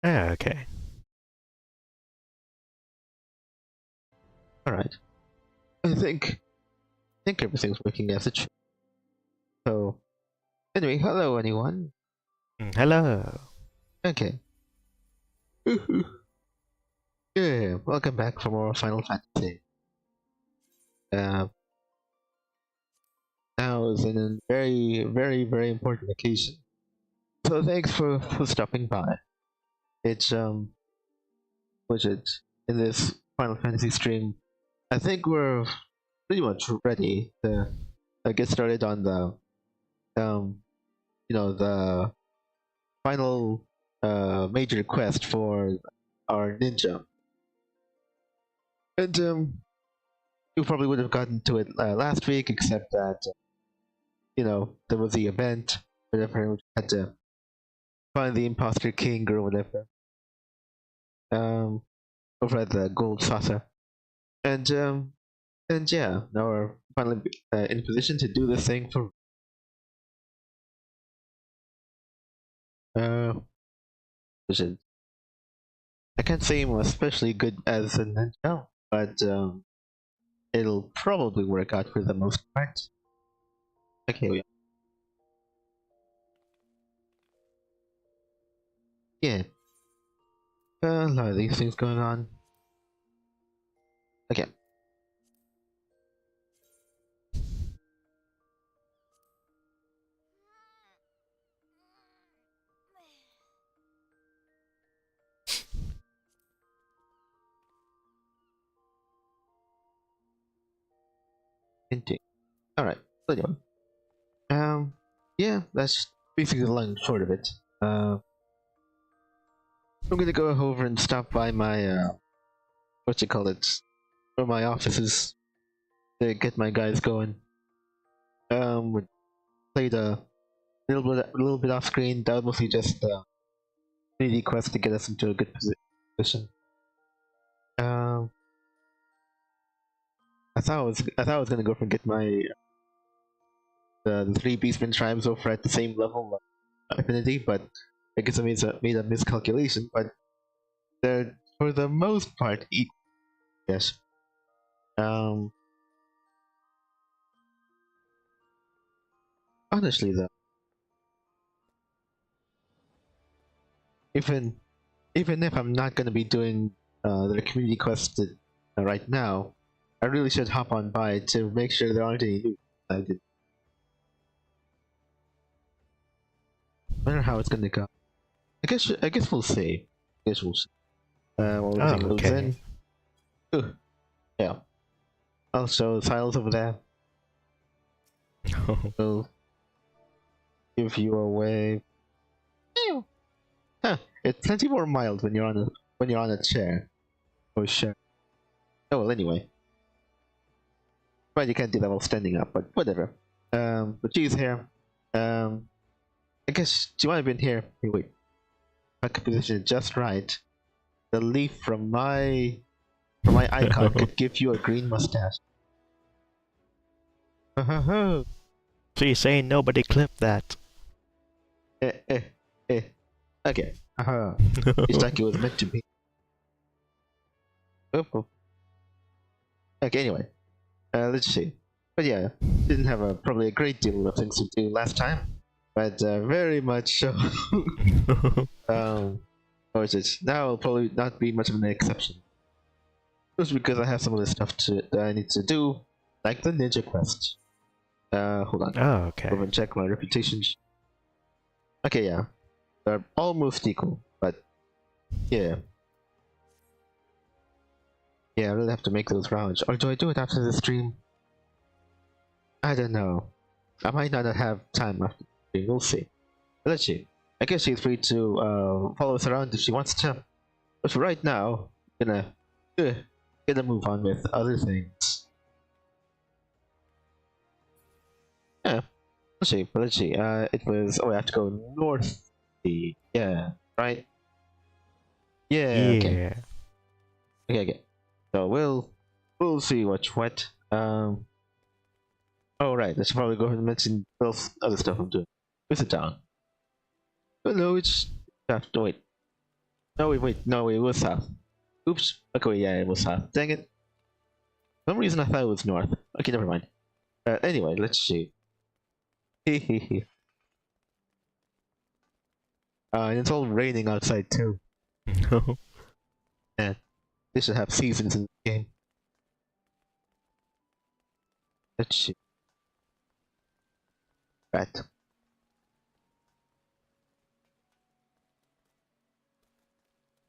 Okay. Alright. I think everything's working as it should. So anyway, hello anyone. Hello. Okay. Yeah, welcome back for more Final Fantasy. Uh, now is a very important occasion. So thanks for stopping by. It's was it in this Final Fantasy stream? I think we're pretty much ready to get started on the um the final major quest for our ninja. And you probably would have gotten to it last week, except that there was the event, whatever, and we had to find the imposter king or whatever, um, over at the gold saucer, and yeah, now we're finally in position to do this thing for which is, I can't say I'm especially good as a ninja, but it'll probably work out for the most part. Okay, yeah, a lot of these things going on. Okay. Hinting. Alright, so anyway. Yeah, that's basically the long and short of it. I'm gonna go over and stop by my, what you call it, or my offices to get my guys going. We played a little bit off screen. That was mostly just a 3D quest to get us into a good position. I thought I was gonna go for and get my the three beastmen tribes over at the same level of affinity, but I guess I made a miscalculation. But they're for the most part equal. Yes. Honestly though, even if I'm not gonna be doing the community quest right now, I really should hop on by to make sure there aren't any new. I did. I wonder how it's gonna go. I guess we'll see. I guess we'll see. While everything loads Okay. in. Ooh, yeah. Also, Silas over there will give you a wave. Ew. Huh. It's plenty more mild when you're on a chair. For sure. Oh well, anyway. Well, you can't do that while standing up, but whatever. But she's here. I guess she might have been here. Hey, wait. I could position it just right. The leaf from my icon could give you a green mustache. Please say nobody clipped that. eh, eh, eh. Okay. It's like it was meant to be. Oh. Okay, anyway. Let's see. But yeah, didn't have probably a great deal of things to do last time. But very much so. Or is it? Now will probably not be much of an exception. Just because I have some of the stuff that I need to do, like the ninja quest. Hold on. Oh, okay. Go and check my reputations. Okay, yeah. They're almost equal, but yeah. Yeah, I really have to make those rounds. Or do I do it after the stream? I don't know. I might not have time after the stream. We'll see. But let's see. I guess she's free to follow us around if she wants to. But for right now, gonna move on with other things. Yeah. Let's see. It was. Oh, I have to go north. Yeah. Right. Yeah. Okay. Okay. So we'll see what's what. Oh right. Let's probably go ahead and mention other stuff I'm doing. With it down. Oh no, it's have to wait. No, wait, no, it was south. Oops. Okay, wait, yeah, it was south. Dang it. For some reason I thought it was north. Okay, never mind. Anyway, let's see. Hehehe. And it's all raining outside too. No. Man, they should have seasons in the game. Let's see. Right.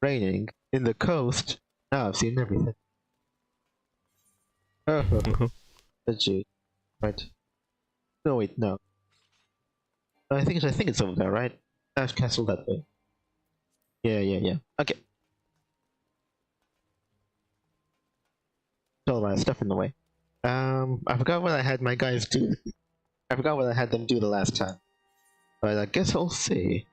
Raining in the coast. Now I've seen everything. Oh, let's see. Right. No, wait, no. I think it's over there, right? I've castle that way. Yeah. Okay. All my stuff in the way. I forgot what I had my guys do. I forgot what I had them do the last time. But I guess I'll see.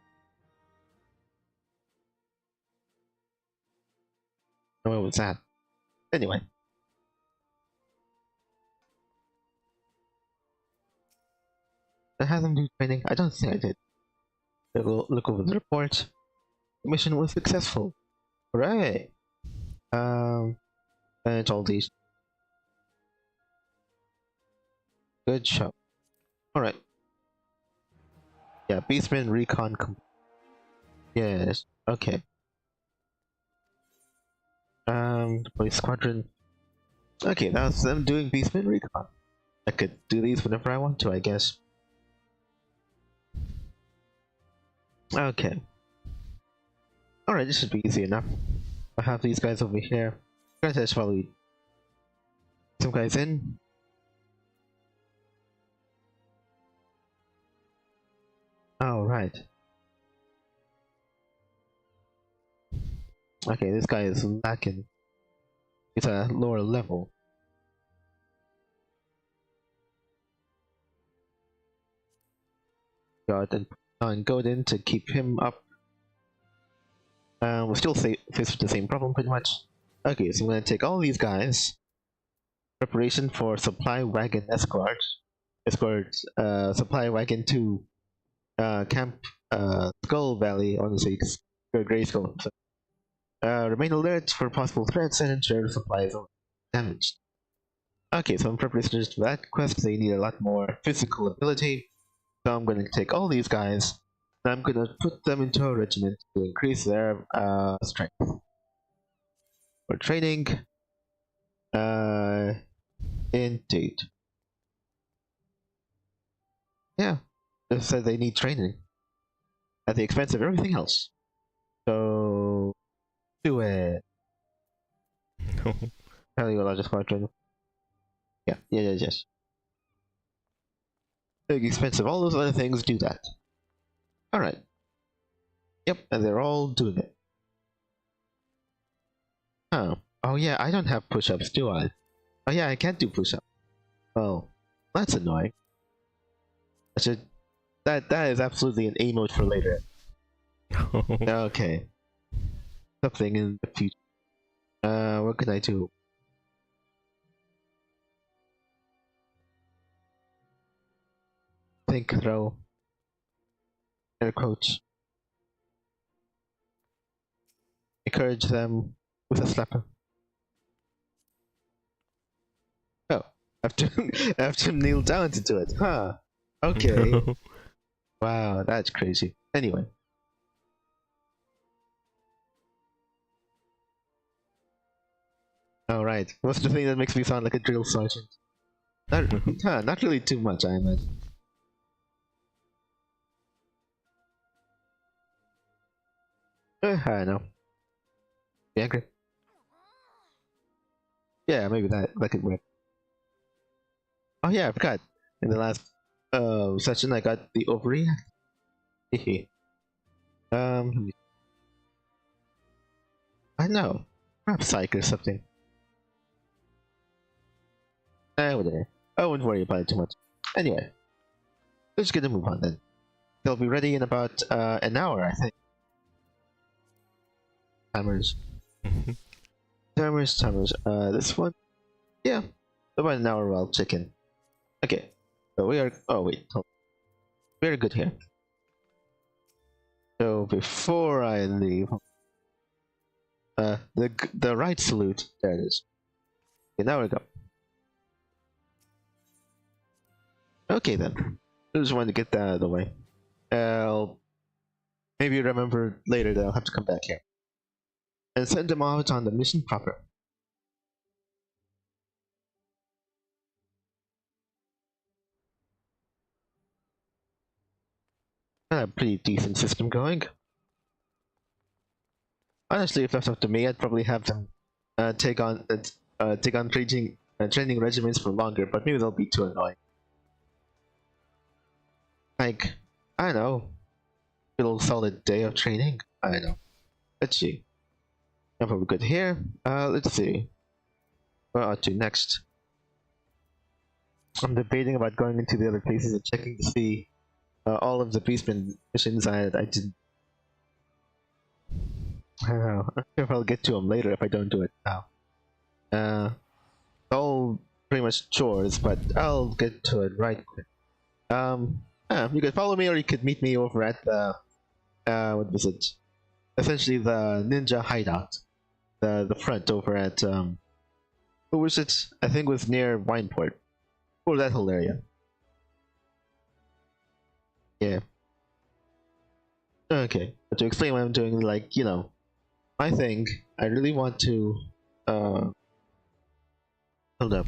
Where was that? Anyway. I had them do training. I don't think I did. Look over the report. The mission was successful. Hooray! And all these. Good job. Alright. Yeah, Beastman Recon Yes, okay. The police squadron. Okay, that's them doing Beastman Recon. I could do these whenever I want to, I guess. Okay. Alright, this should be easy enough. I'll have these guys over here. Guys, that's probably some guys in. Alright. Okay, this guy is lacking. He's a lower level. Got and Godin to keep him up. We'll still face the same problem pretty much. Okay, so I'm gonna take all these guys. Preparation for supply wagon escort. Supply wagon to camp Skull Valley on the Grey Skull. So, remain alert for possible threats and ensure supplies are damaged. Okay, so in preparation for that quest, they need a lot more physical ability. So I'm gonna take all these guys, and I'm gonna put them into a regiment to increase their strength. For training, indeed. Yeah, just said they need training at the expense of everything else. So do it. No. Tell you what, I'll just go train. Yes. At the expense of all those other things, do that. Alright. Yep, and they're all doing it. Huh. Oh yeah, I don't have push-ups, do I? Oh yeah, I can't do push-ups. Oh, that's annoying. I should... That is absolutely an emote for later. No. Okay. Something in the future. What can I do? Think, throw. Air quotes. Encourage them with a slapper. Oh, I have to kneel down to do it, huh? Okay. No. Wow, that's crazy. Anyway. Alright, what's the thing that makes me sound like a drill sergeant? Not really too much, I imagine. I know. Be angry? Yeah, maybe that could work. Oh yeah, I forgot. In the last session I got the overreact. Hehe. I know. Perhaps psych or something. Whatever. I wouldn't worry about it too much. Anyway, let's get a move on then. They'll be ready in about an hour, I think. Timers. Timers. This one? Yeah. About an hour while chicken. Okay. So we are... Oh, wait. We're good here. So before I leave... the right salute. There it is. Okay, now we go. Okay then. I just wanted to get that out of the way. I'll maybe remember later that I'll have to come back here and send them out on the mission proper. A pretty decent system going. Honestly, if that's up to me, I'd probably have them take on training regimens for longer, but maybe they'll be too annoying. Like, I don't know, a little solid day of training. I don't know. Let's see. I'm probably good here. Let's see. What I'll do next. I'm debating about going into the other places and checking to see all of the beastman missions I didn't. I don't know. I'm sure if I'll get to them later if I don't do it now. All pretty much chores, but I'll get to it right quick. You could follow me, or you could meet me over at the what was it? Essentially the ninja hideout, the front over at what was it? I think it was near Wineport, or that whole area. Yeah. Okay. But to explain what I'm doing, like, you know, my thing, I really want to hold up.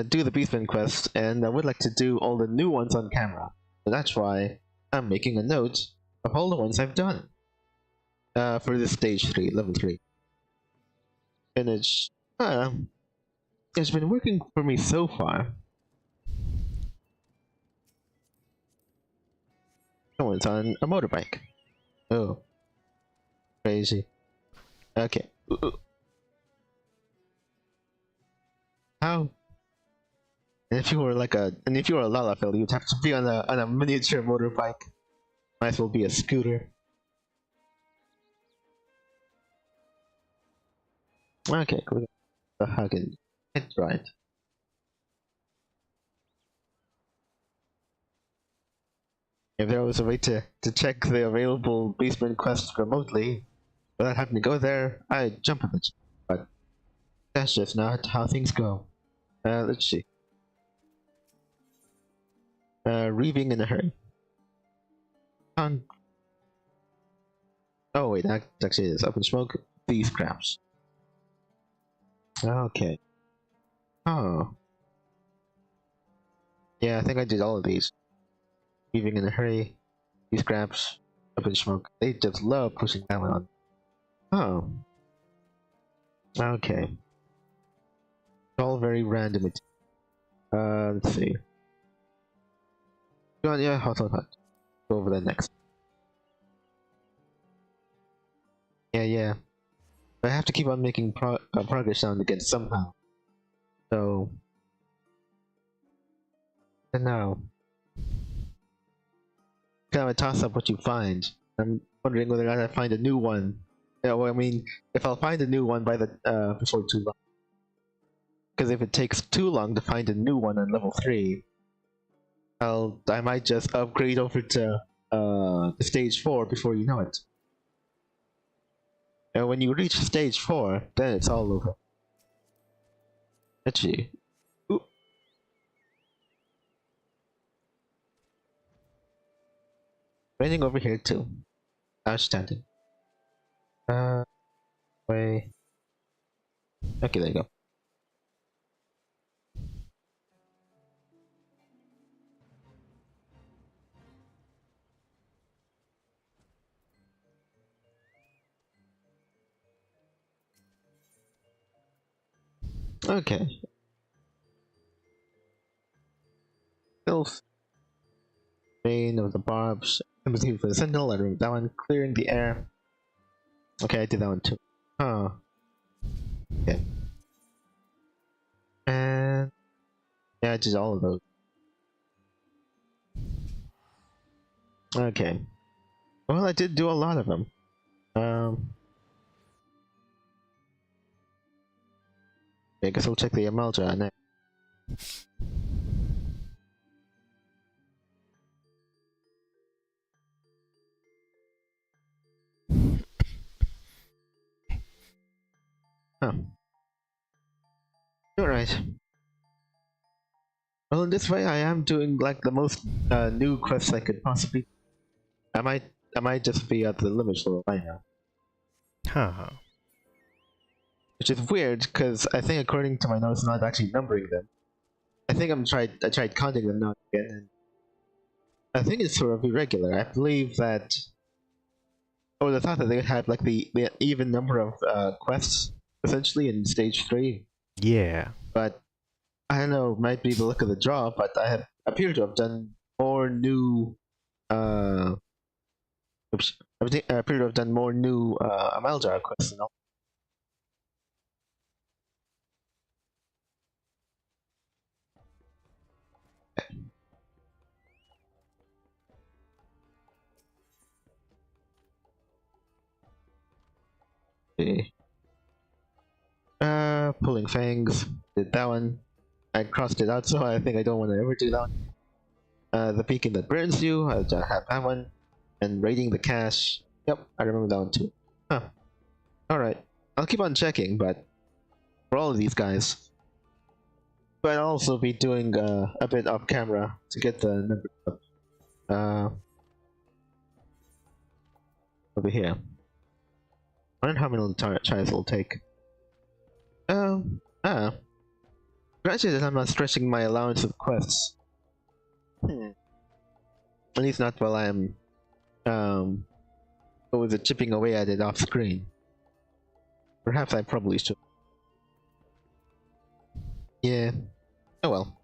Do the Beastman quest, and I would like to do all the new ones on camera. So that's why I'm making a note of all the ones I've done for this stage 3, level 3. And it's been working for me so far. Someone's on a motorbike. Oh. Crazy. Okay. How? And if you were a Lalafell, you'd have to be on a miniature motorbike. Might as well be a scooter. Okay, cool. The Hagen. That's right. If there was a way to check the available Beastman quests remotely without having to go there, I'd jump on it. But that's just not how things go. Let's see. Reaving in a hurry. Oh wait, that actually is up in smoke. These scraps. Okay. Oh. Yeah, I think I did all of these. Reaving in a hurry. These scraps. Up in smoke. They just love pushing that one on. Oh. Okay. It's all very random. Let's see. Go on, yeah, hot. Go over that next. Yeah. I have to keep on making progress sound again somehow. So. And now. Kind of a toss up what you find. I'm wondering whether or not I find a new one. Yeah, well, I mean, if I'll find a new one by the before too long. Because if it takes too long to find a new one on level 3, I might just upgrade over to stage 4 before you know it. And when you reach stage 4, then it's all over. Let's see. Ooh. Raining over here too. Outstanding. Wait. Okay, there you go. Okay. Filth. Rain of the barbs. Empathy for the sentinel. I removed that one. Clearing the air. Okay, I did that one too. Oh. Okay. And yeah, I did all of those. Okay. Well, I did do a lot of them. I guess I'll check the Amalja next. Huh. Alright. Well, in this way, I am doing like the most new quests I could possibly. I might, I might just be at the limit for right now, Huh. which is weird because I think according to my notes, I'm not actually numbering them. I think I tried counting them now again, and I think it's sort of irregular. I believe that. Oh, the thought that they had like the even number of quests essentially in stage 3, Yeah. but I don't know, might be the look of the draw, but I have appear to have done more new oops, I appear to have done more new Amaljar quests and all. Okay. Pulling fangs, did that one. I crossed it out, so I think I don't want to ever do that one. The beacon that burns you, I have that one. And raiding the cache, yep, I remember that one too. Huh. Alright. I'll keep on checking, but for all of these guys. But I'll also be doing a bit off camera to get the numbers up. Over here. I wonder how many tries it'll take. Granted that I'm not stretching my allowance of quests. At least not while I'm, what was it, chipping away at it off screen. Perhaps I probably should. Yeah. Oh well.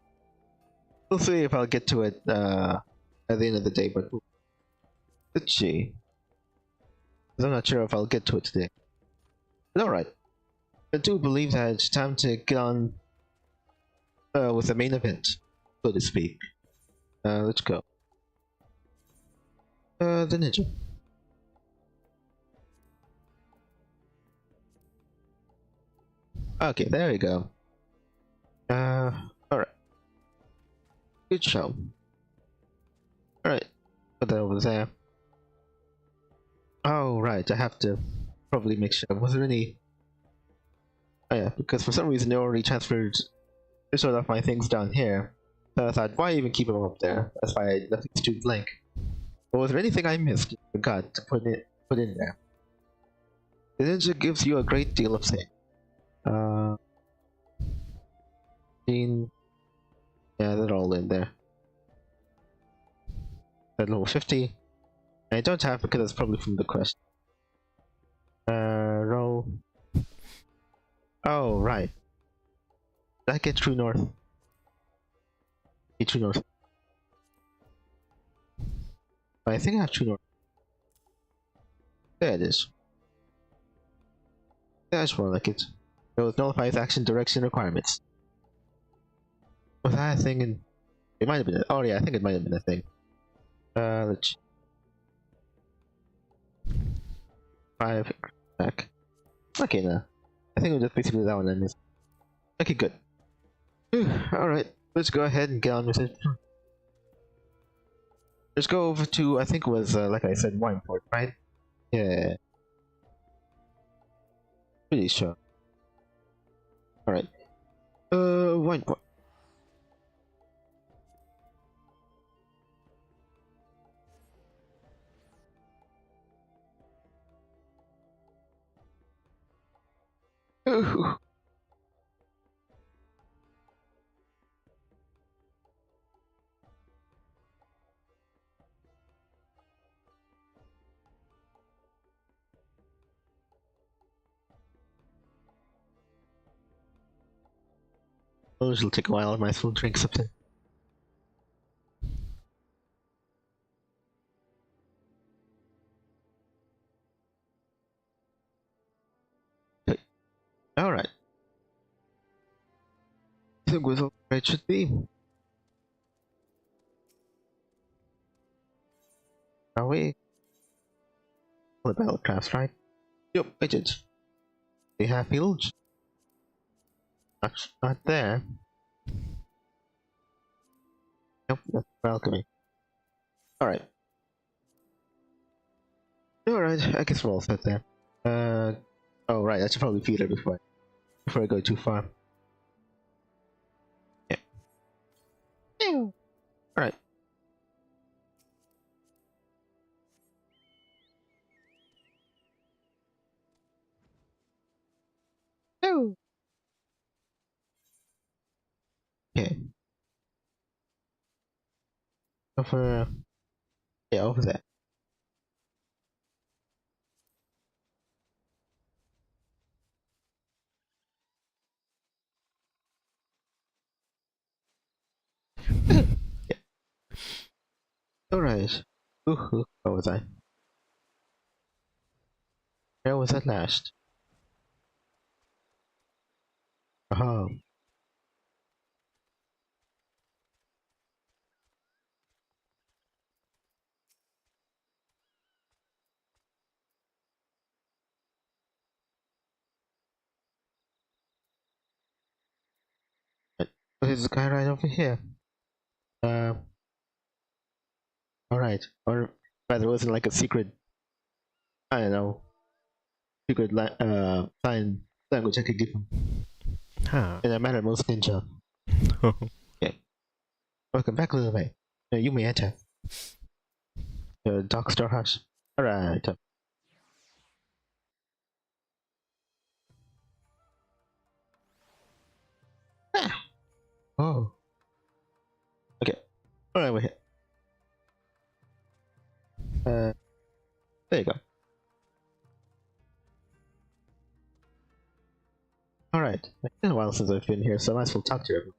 We'll see if I'll get to it, at the end of the day, but let's see. I'm not sure if I'll get to it today. But alright. I do believe that it's time to get on with the main event, so to speak. Let's go. The ninja. Okay, there we go. Alright. Good show. Alright, put that over there. Oh, right, I have to probably make sure. Was there any... Oh yeah, because for some reason they already transferred sort of my things down here. So I thought, why even keep them up there? That's why I left these two blank. But was there anything I missed? Forgot to put in there. The ninja gives you a great deal of things. Yeah, they're all in there. At level 50. I don't have because it's probably from the quest. Roll. Oh, right. Did I get true north? True north. I think I have true north. There it is. That's more like it. It nullifies action direction requirements. Was that a thing? It might have been. Oh yeah, I think it might have been a thing. Let's 5 back. Okay, now I think it was just basically that one I missed. Okay, good. All right, let's go ahead and get on with it. Let's go over to, I think it was like I said, Wineport, right? Yeah. Pretty sure. All right. Wineport. Ooh. Oh, this will take a while. I might as well drink something. Okay. All right. I think was all it should be. Are we? The battlecraft, right? Yep, I did. They have fields. Not there. Nope, that's the balcony. Alright. Alright, I guess we're all set there. Oh right, I should probably feed her before. before I go too far. Yeah. Alright. Okay. Over. Yeah, over there. Yeah. Alright. Ooh, where was I? Where was that last? Oh. There's this guy right over here. Uh. Alright. Or rather, it wasn't like a secret. I don't know. Secret sign language I could give him. Huh. In a matter most ninja. Okay. Welcome back, little mate. You may enter. Dark storehouse. Alright. Ah. Oh. Okay. Alright, we're here. There you go. Alright. It's been a while since I've been here, so I might as well talk to you.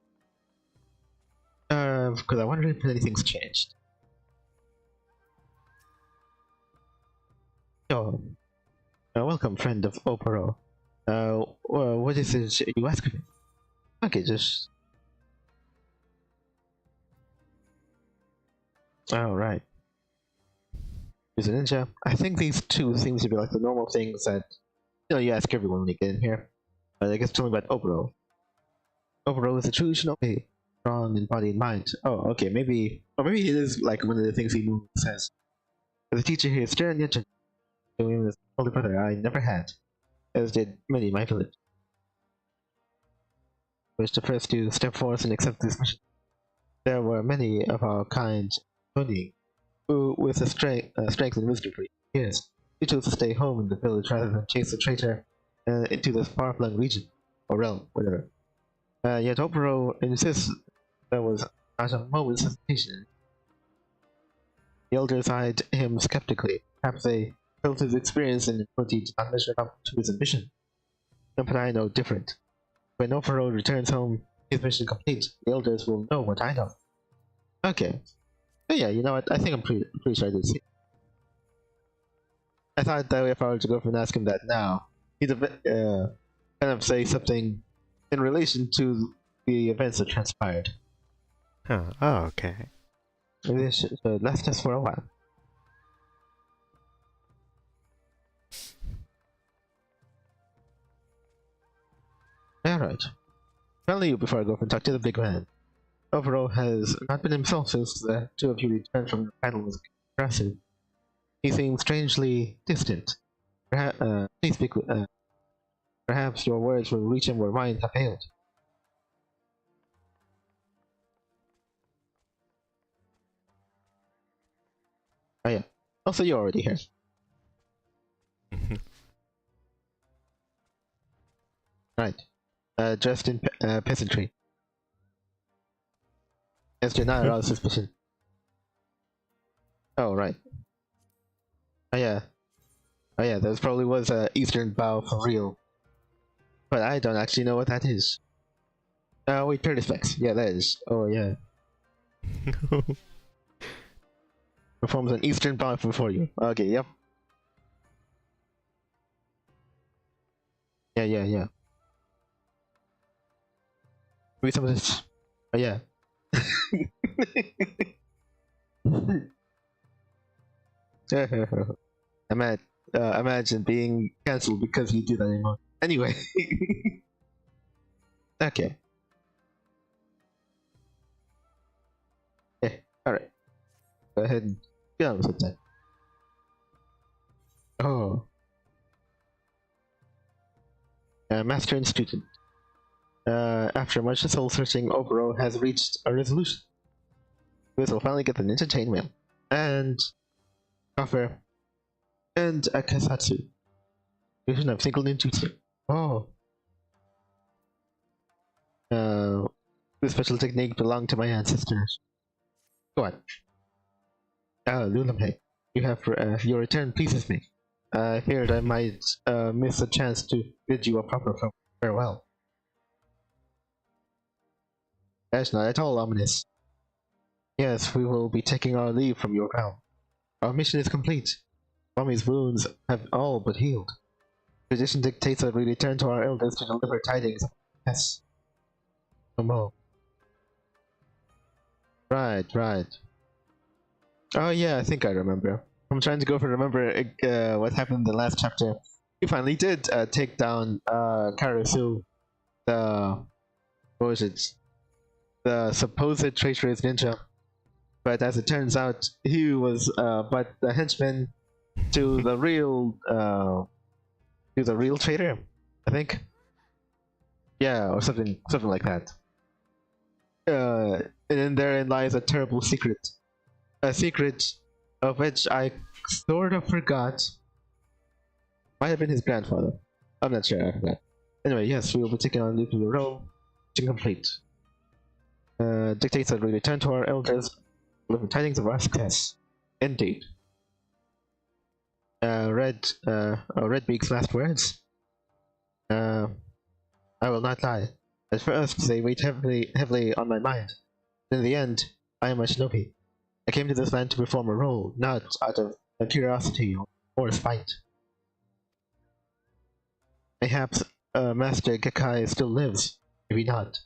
Because I wonder if anything's changed. Oh. Welcome, friend of Opero. What is it you ask me? Okay, just... Alright. Is a ninja? I think these two seems to be like the normal things that, you ask everyone when you get in here. But I guess tell me about Opero. Opero is a true shinobi, strong in body and mind. Oh, okay, maybe... Or maybe it is like one of the things he says. The teacher here is stern yet gentle. Doing this older brother I never had, as did many in my village. I was the first to step forth and accept this mission. There were many of our kind, only who, with a strength and wisdom for years, we chose to stay home in the village rather than chase the traitor into this far-flung region, or realm, whatever. Yet Opero insists there was not a moment's hesitation. The elders eyed him skeptically. Perhaps they felt his experience and ability did not measure up to his ambition. But I know different. When Opero returns home, his mission complete, the elders will know what I know. Okay. But yeah, you know what? I think I'm pretty sure I did see. I thought that if I were to go and ask him that now, he'd a bit, kind of say something in relation to the events that transpired. Huh. Oh, okay. Maybe they should left us for a while. Alright. Finally, you before I go and talk to the big man. Overall has not been himself since the two of you returned from the battle with aggressive. He seems strangely distant. Please speak. Perhaps your words will reach him where mine have failed. Oh yeah. Also, you're already here. Right. Dressed in peasantry. As to not arouse suspicion. Oh right. Oh yeah. Oh yeah. That probably was a Eastern bow for real. But I don't actually know what that is. Wait, Turtle Specs. Yeah, that is. Oh yeah. Performs an Eastern bow before you. Okay, yep. Yeah. Read some of this. Oh yeah. Imagine being cancelled because you do that anymore. Anyway. Okay. Yeah, alright. Go ahead and get on with it then. Oh. Master and student. After much soul searching, Oboro has reached a resolution. We will finally get the ninja chainmail and coffer and a kasatsu. Fusion of single ninjutsu. Oh. This special technique belonged to my ancestors. Go on. Lulame, your return pleases me. I feared I might miss a chance to bid you a proper farewell. That's not at all ominous. Yes, we will be taking our leave from your realm. Our mission is complete. Mommy's wounds have all but healed. Tradition dictates that we return to our elders to deliver tidings. Yes. No more. Right. Oh yeah, I think I remember. I'm trying to remember what happened in the last chapter. We finally did take down Karasu, the what was it? The supposed traitorous ninja. But as it turns out, he was but the henchman to the real traitor, I think. Yeah, or something like that. And then therein lies a terrible secret. A secret of which I sort of forgot. Might have been his grandfather. I'm not sure, I forgot. Anyway, yes, we will be taking on leave to the realm. Mission complete. Dictates that we return to our elders, delivering tidings of our success. Indeed. Redbeak's last words. I will not lie. At first, they weighed heavily on my mind. In the end, I am a shinobi. I came to this land to perform a role, not out of curiosity or spite. Mayhaps Master Gekai still lives, maybe not.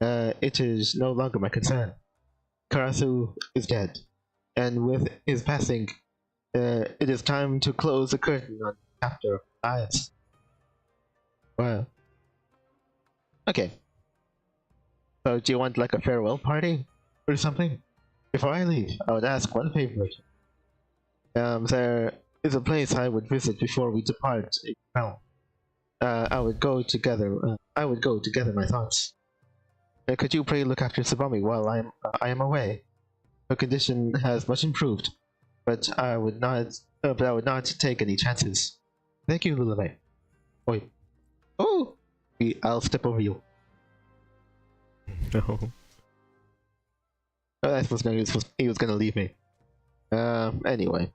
It is no longer my concern. Karasu is dead, and with his passing, it is time to close the curtain on the chapter of lives. Well, okay. So, do you want like a farewell party or something? Before I leave, I would ask one favor. There is a place I would visit before we depart a realm. I would go to gather my thoughts. Could you pray look after Tsubame while I am away? Her condition has much improved, but I would not take any chances. Thank you, Lulame. Oi. Oh! I'll step over you. No. I suppose he was gonna leave me. Anyway.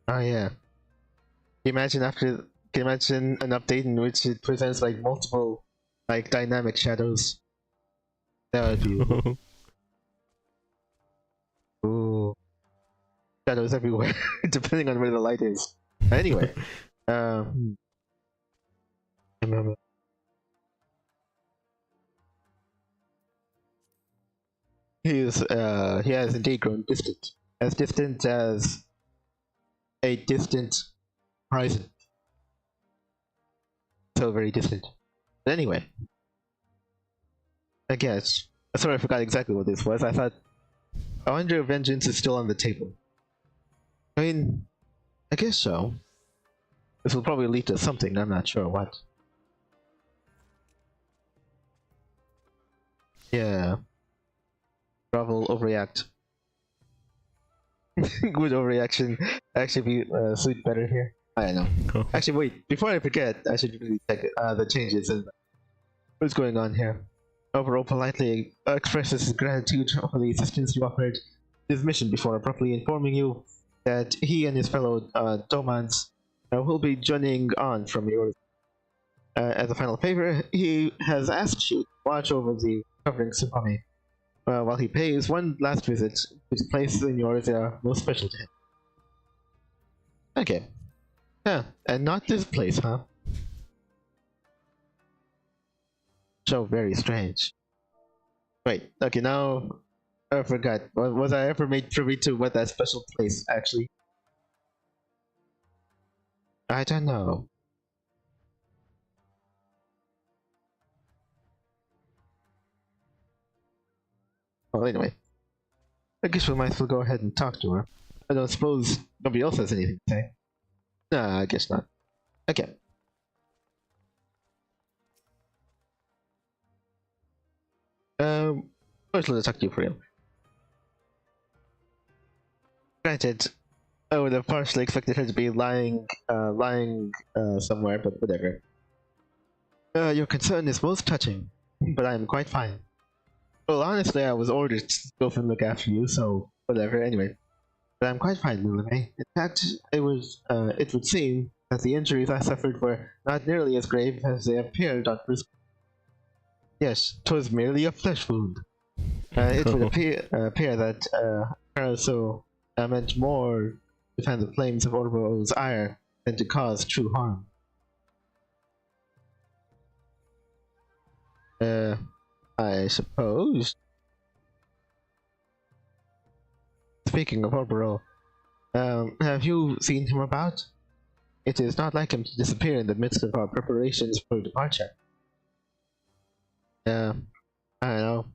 Oh yeah. Can you imagine an update in which it presents like multiple like dynamic shadows? That would be ooh. Shadows everywhere, depending on where the light is. Anyway. Remember. He has indeed grown distant. As distant as a distant horizon. So very distant. But anyway. I guess. Sorry, I forgot exactly what this was. I wonder if vengeance is still on the table. I mean, I guess so. This will probably lead to something, I'm not sure what. Yeah. Bravo, overreact. Would overreaction actually be suit better here? I don't know. Actually, wait, before I forget, I should really check the changes and what's going on here. Overall, politely expresses his gratitude for the assistance you offered his mission before abruptly informing you that he and his fellow Domans will be joining on from yours. As a final favor, he has asked you to watch over the covering Tsubame while he pays one last visit, whose place in yours are most special to him. Okay. Yeah, and not this place, huh? So very strange. Wait, okay, now I forgot. Was I ever made privy to what that special place actually? I don't know. Well, anyway. I guess we might as well go ahead and talk to her. I don't suppose nobody else has anything to say. Nah, I guess not. Okay. First let me talk to you for real. Granted, I would have partially expected her to be lying somewhere, but whatever. Your concern is most touching, but I am quite fine. Well, honestly, I was ordered to go and look after you, so whatever, anyway. But I'm quite fine, Lilime. In fact, it would seem that the injuries I suffered were not nearly as grave as they appeared on first. Yes, 'twas merely a flesh wound. It would appear that Carousel meant more to fan the flames of Orbo's ire than to cause true harm. I suppose. Speaking of Orboro, have you seen him about? It is not like him to disappear in the midst of our preparations for departure. I don't know.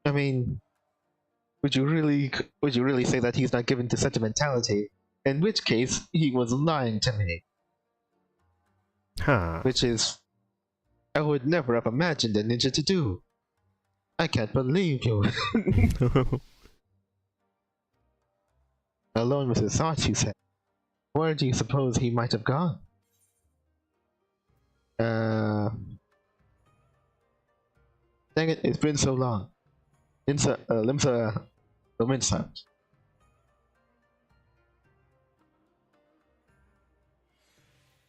I mean, would you really say that he's not given to sentimentality? In which case, he was lying to me. Huh. Which is, I would never have imagined a ninja to do. I can't believe you. Alone with his thoughts, you said. Where do you suppose he might have gone? Dang it, it's been so long. Limsa,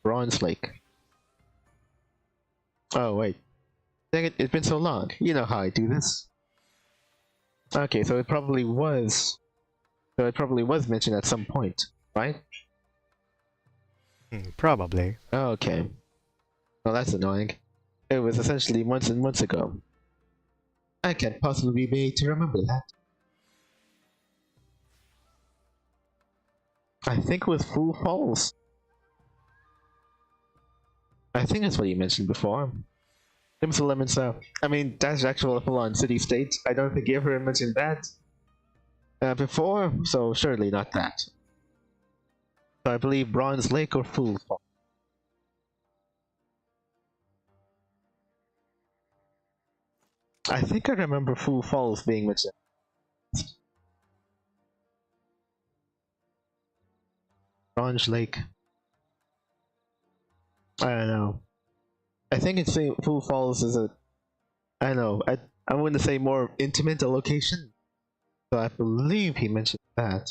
Bronze Lake. Oh, wait. Dang it, it's been so long. You know how I do this. Okay, so it probably was mentioned at some point, right? Probably. Okay. Well, that's annoying. It was essentially months and months ago. I can't possibly be made to remember that. I think it was Fool Falls. I think that's what you mentioned before. Limsa Lemonsa. I mean, that's actual full-on city-state. I don't think you ever mentioned that before, so surely not that. So I believe Bronze Lake or Fool Falls. I think I remember Fool Falls being mentioned. Bronze Lake. I don't know. I think it's Fool Falls is a. I don't know. I'm going to say more intimate a location. So I believe he mentioned that.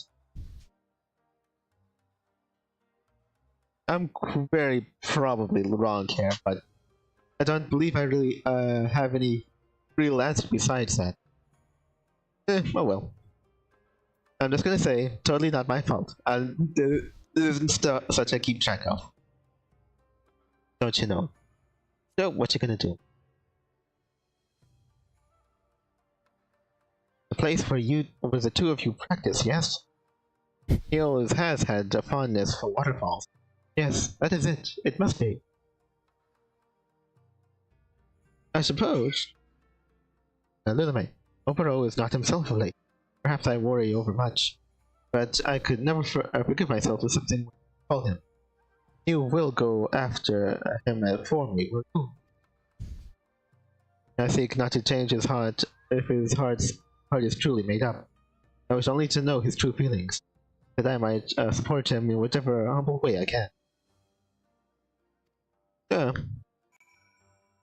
I'm very probably wrong here, but I don't believe I really have any real answer besides that. Oh well. I'm just gonna say, totally not my fault. This isn't such I keep track of. Don't you know? So, what you gonna do? The place where the two of you practice, yes? He always has had a fondness for waterfalls. Yes, that is it. It must be. I suppose. Lilime, Opero is not himself of late. Perhaps I worry overmuch, but I could never forgive myself for something I call him. You will go after him for me, will you? I seek not to change his heart if his heart is truly made up. I wish only to know his true feelings, that I might support him in whatever humble way I can.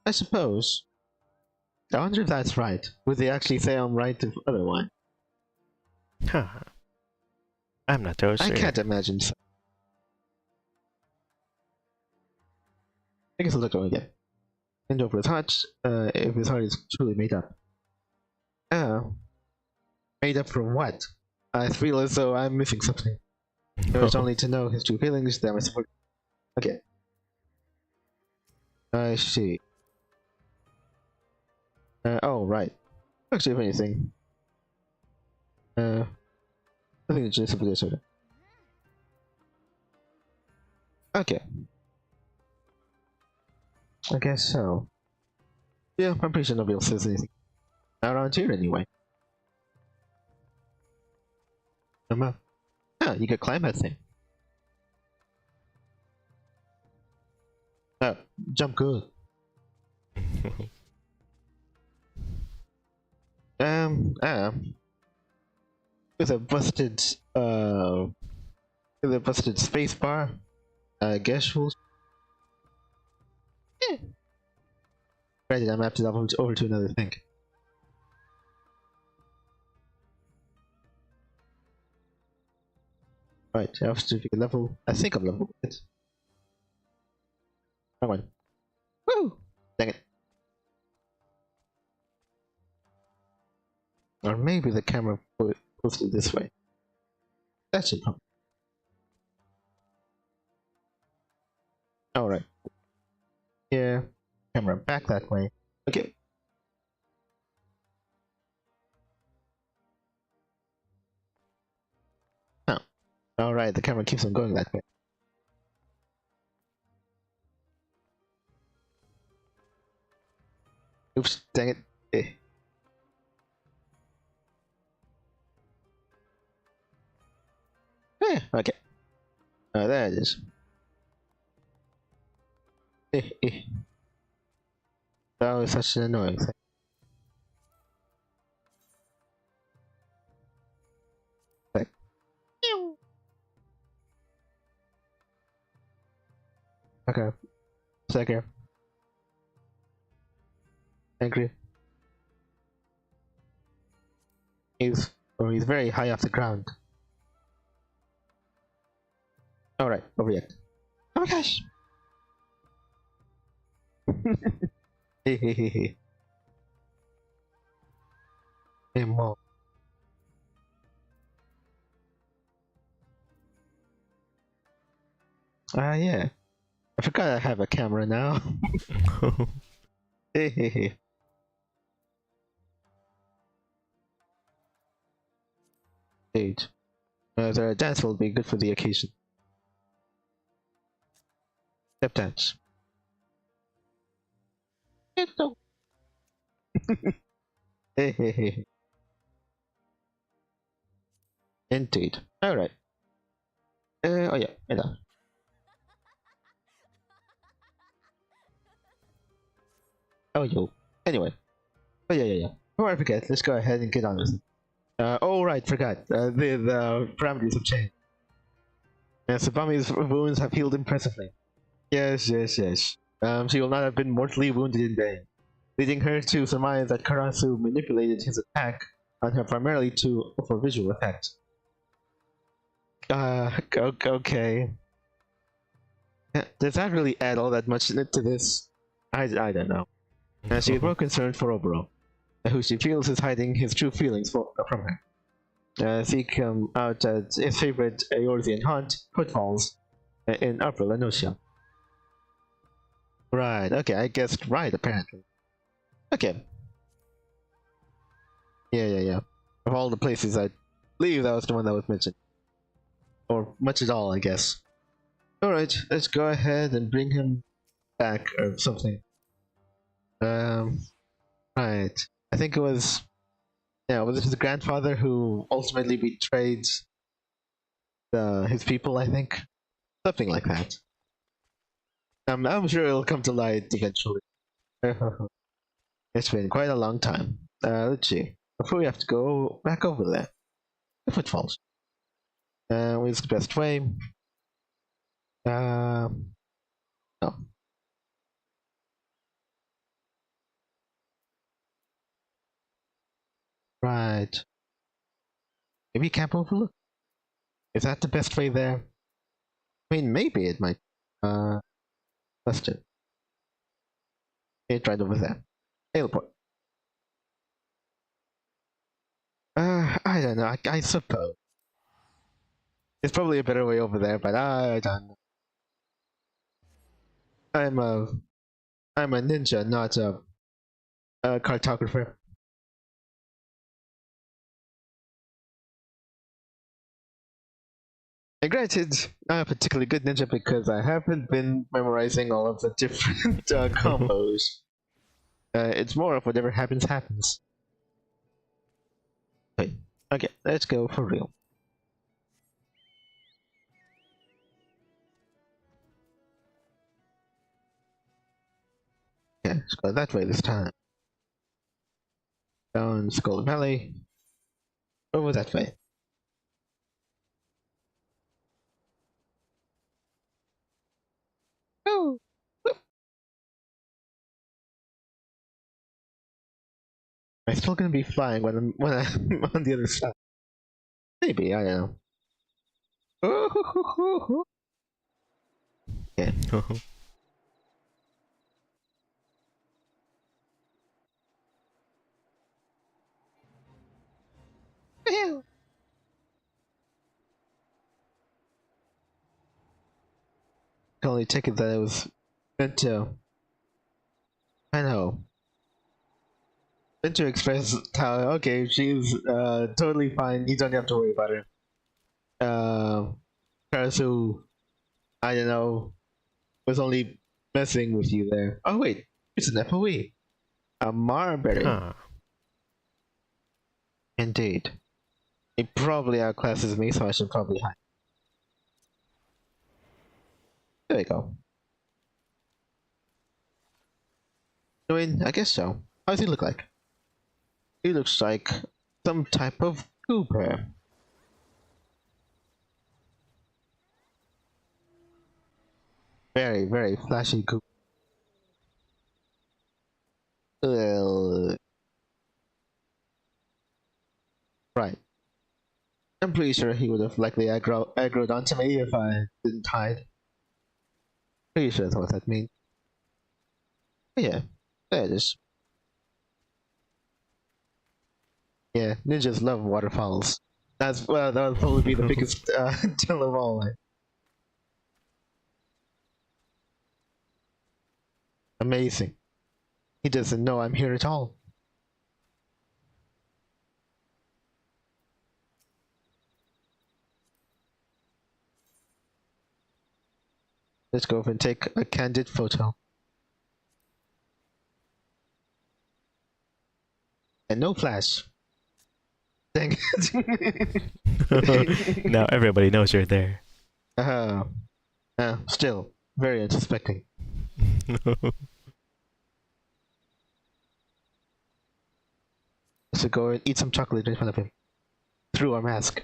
I suppose. I wonder if that's right. Would they actually say I'm right if otherwise? Huh. I'm not so sure. I can't imagine so. I guess I'll look over again. Hand over his heart, if his heart is truly made up. Made up from what? I feel as though I'm missing something. There is only to know his true feelings that I support. Okay. I see. Oh, right. Actually, if anything. I think it's just a bit soda. Okay. I guess so. Yeah, I'm pretty sure nobody else says anything around here anyway. Yeah, you could climb that thing. Oh, jump good. With a busted, space bar, I guess we'll. Yeah. Right, I'm gonna have to over to another thing. Right, I have to pick a level. I think I'm level with it. Come on. Woo! Dang it. Or maybe the camera pulls it this way. That should help. Alright. Yeah. Camera back that way. Okay. Oh. Alright, the camera keeps on going that way. Oops, dang it. Eh. Yeah, okay. There it is. That was such an annoying thing. Like, okay. Second. Angry. He's very high off the ground. Alright, overreact. Oh my gosh! Hey, Mo. Yeah. I forgot I have a camera now. Hey. Stage. The dance will be good for the occasion. Step dance. Hey. Indeed. Alright. Oh yeah, I know. Oh yo. Anyway. Oh yeah. Before I forget, let's go ahead and get on with it. Oh right, forgot. The parameters have changed. Sabami's wounds have healed impressively. Yes. So you'll not have been mortally wounded in vain, leading her to surmise that Karasu manipulated his attack on her primarily for visual effect. Okay. Does that really add all that much to this? I don't know. She is more concerned for Oboro, who she feels is hiding his true feelings from her. Seek out his favorite Eorzean haunt, Footfalls, in Upper Lanosia. Right, okay, I guessed right, apparently. Okay. Yeah. Of all the places, I believe that was the one that was mentioned. Or much at all, I guess. Alright, let's go ahead and bring him back or something. Right. I think it was... Yeah, was it his grandfather who ultimately betrayed his people, I think? Something like that. I'm sure it'll come to light eventually. It's been quite a long time. Let's see. Before we have to go back over there. The footfalls. What's the best way? No. Right. Maybe Camp Overlook? Is that the best way there? I mean, maybe it might. Question. It's right over there. Airport. I don't know. I suppose. It's probably a better way over there, but I don't know. I'm a ninja, not a cartographer. And granted, I'm a particularly good ninja because I haven't been memorizing all of the different combos. It's more of whatever happens, happens. Okay, let's go for real. Yeah, let's go that way this time. Down Skull Valley. Over that way. Oh! I'm still gonna be flying when I'm on the other side. Maybe, I don't know. Yeah. The only ticket that I was meant to. I know. Meant to express how, okay, she's totally fine, you don't have to worry about her. Karasu, I don't know, was only messing with you there. Oh wait, it's an FOE. A Marberry. Huh. Indeed. It probably outclasses me, so I should probably hide. There we go. I mean, I guess so. How does he look like? He looks like some type of goober. Very, very flashy goober. Right. I'm pretty sure he would have likely aggroed onto me if I didn't hide. Pretty sure that's what that means. But yeah, there it is. Yeah, ninjas love waterfalls. That's, well, that would probably be the biggest tell of all. Amazing. He doesn't know I'm here at all. Let's go over and take a candid photo. And no flash. Dang it. Now everybody knows you're there. Still, very unsuspecting. So go and eat some chocolate in front of him. Through our mask.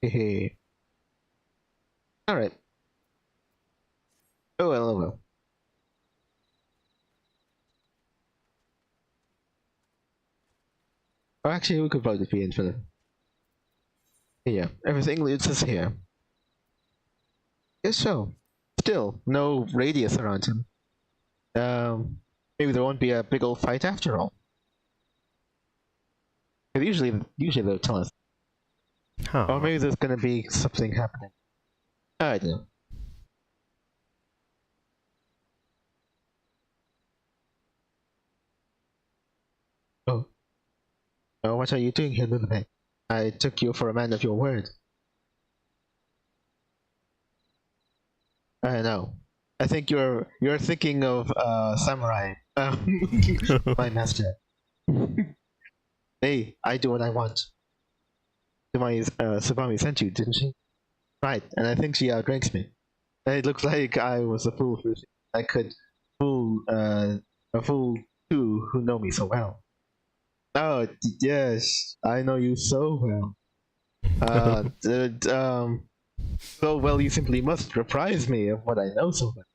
Hehe. Alright. Oh well, oh well. Oh, actually, we could probably be in for them. Yeah, everything leads us here. Guess so. Still, no radius around him. Maybe there won't be a big old fight after all. Usually they'll tell us. Huh. Or maybe there's gonna be something happening. I don't know. Oh. Oh, what are you doing here, Lulume? I took you for a man of your word. I know. I think you're thinking of samurai. My master. Hey, I do what I want. Tsubami sent you, didn't she? Right, and I think she outranks me. It looks like I was a fool for I could fool a fool too who know me so well. Oh yes, I know you so well. So well you simply must reprise me of what I know so well.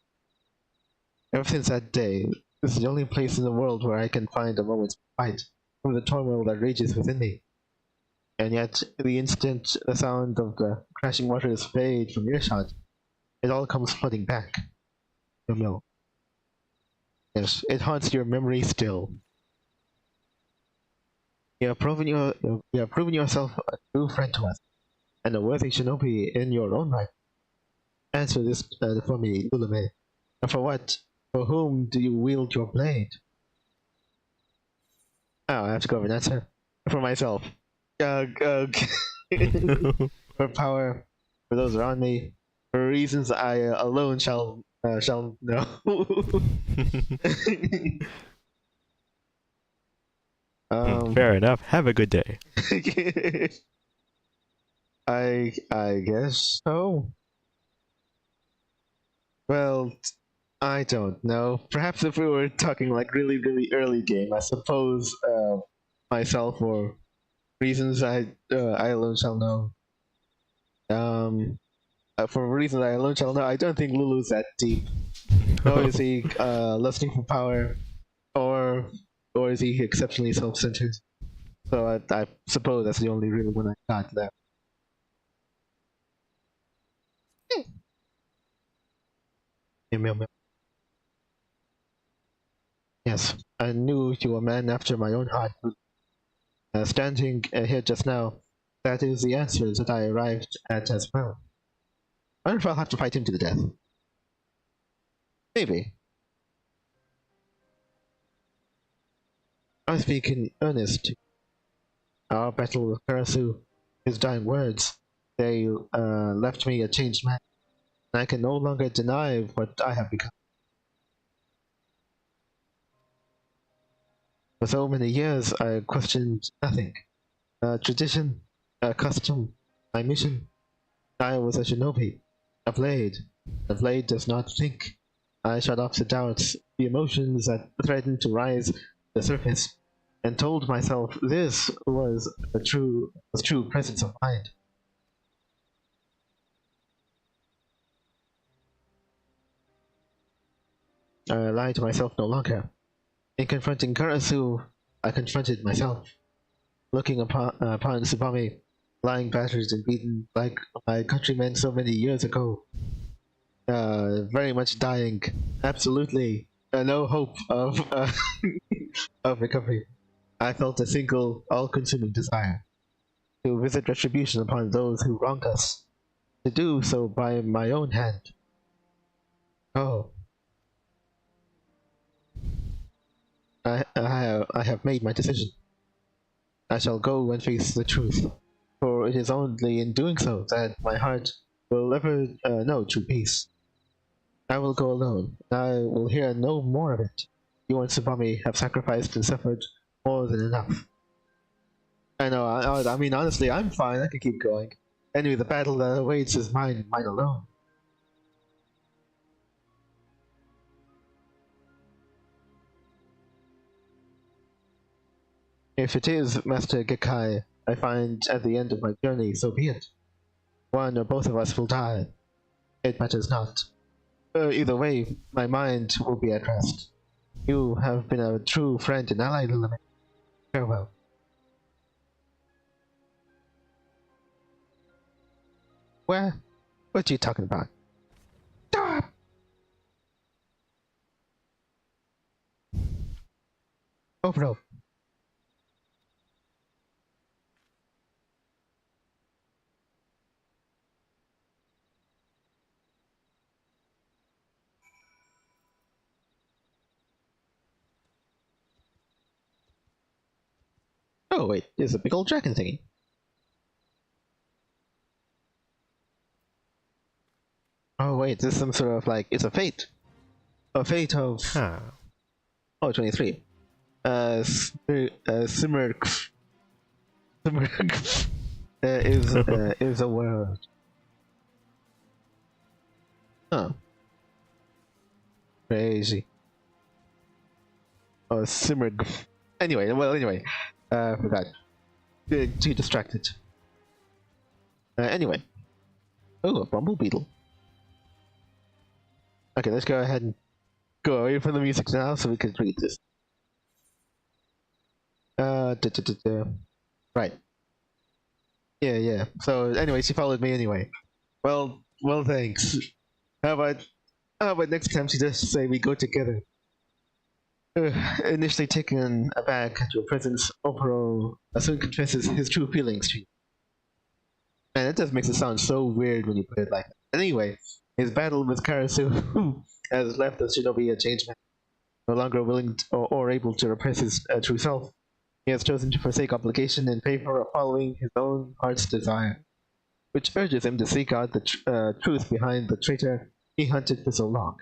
Ever since that day, this is the only place in the world where I can find a moment's quiet from the turmoil that rages within me. And yet, the instant the sound of the crashing waters fade from earshot, it all comes flooding back. The mill. Yes, it haunts your memory still. You have proven yourself a true friend to us, and a worthy shinobi in your own right. Answer this for me, Lulume. And for what? For whom do you wield your blade? Oh, I have to go over and answer. for myself. For power, for those around me, for reasons I alone shall know. Fair enough. Have a good day. I guess so. Well, I don't know. Perhaps if we were talking like really early game, I suppose myself or reasons I alone shall know. For reasons I alone shall know, I don't think Lulu's that deep. Nor is he lusting for power, or is he exceptionally self-centered? So I suppose that's the only real one I got left. Meow, meow, meow. Yes, I knew you were a man after my own heart. Standing here just now, that is the answer that I arrived at as well. I wonder if I'll have to fight him to the death. Maybe. I speak in earnest. Our battle with Karasu, his dying words, they left me a changed man. And I can no longer deny what I have become. For so many years, I questioned nothing. Tradition, custom, my mission. I was a shinobi, a blade. The blade does not think. I shut off the doubts, the emotions that threatened to rise to the surface, and told myself this was true presence of mind. I lied to myself no longer. In confronting Karasu, I confronted myself. Looking upon Tsubame, lying battered and beaten like my countrymen so many years ago, very much dying, absolutely no hope of of recovery. I felt a single, all-consuming desire to visit retribution upon those who wronged us, to do so by my own hand. Oh, I have made my decision. I shall go and face the truth, for it is only in doing so that my heart will ever know true peace. I will go alone. I will hear no more of it. You and Tsubame have sacrificed and suffered more than enough. I know, I mean, honestly, I'm fine. I can keep going. Anyway, the battle that awaits is mine alone. If it is Master Gekai I find at the end of my journey, so be it. One or both of us will die. It matters not. Either way, my mind will be at rest. You have been a true friend and ally, Lilame. Farewell. Where? What are you talking about? Stop! Oh no. Oh wait, there's a big old dragon thingy. Oh wait, this is some sort of like, it's a fate. A fate of... Huh. Oh, 23. Simurg is a word. Huh. Crazy. Oh, Simurg. Anyway, forgot. Too distracted. Anyway. Oh, a bumble beetle. Okay, let's go ahead and go away from the music now so we can read this. Right. Yeah. So anyway, she followed me anyway. Well, thanks. How about next time she just say we go together? Initially taken aback at your presence, Opero soon confesses his true feelings to you. Man, that just makes it sound so weird when you put it like that. Anyway, his battle with Karasu has left the shinobi a changed man, no longer willing or able to repress his true self. He has chosen to forsake obligation in favor of following his own heart's desire, which urges him to seek out the truth behind the traitor he hunted for so long.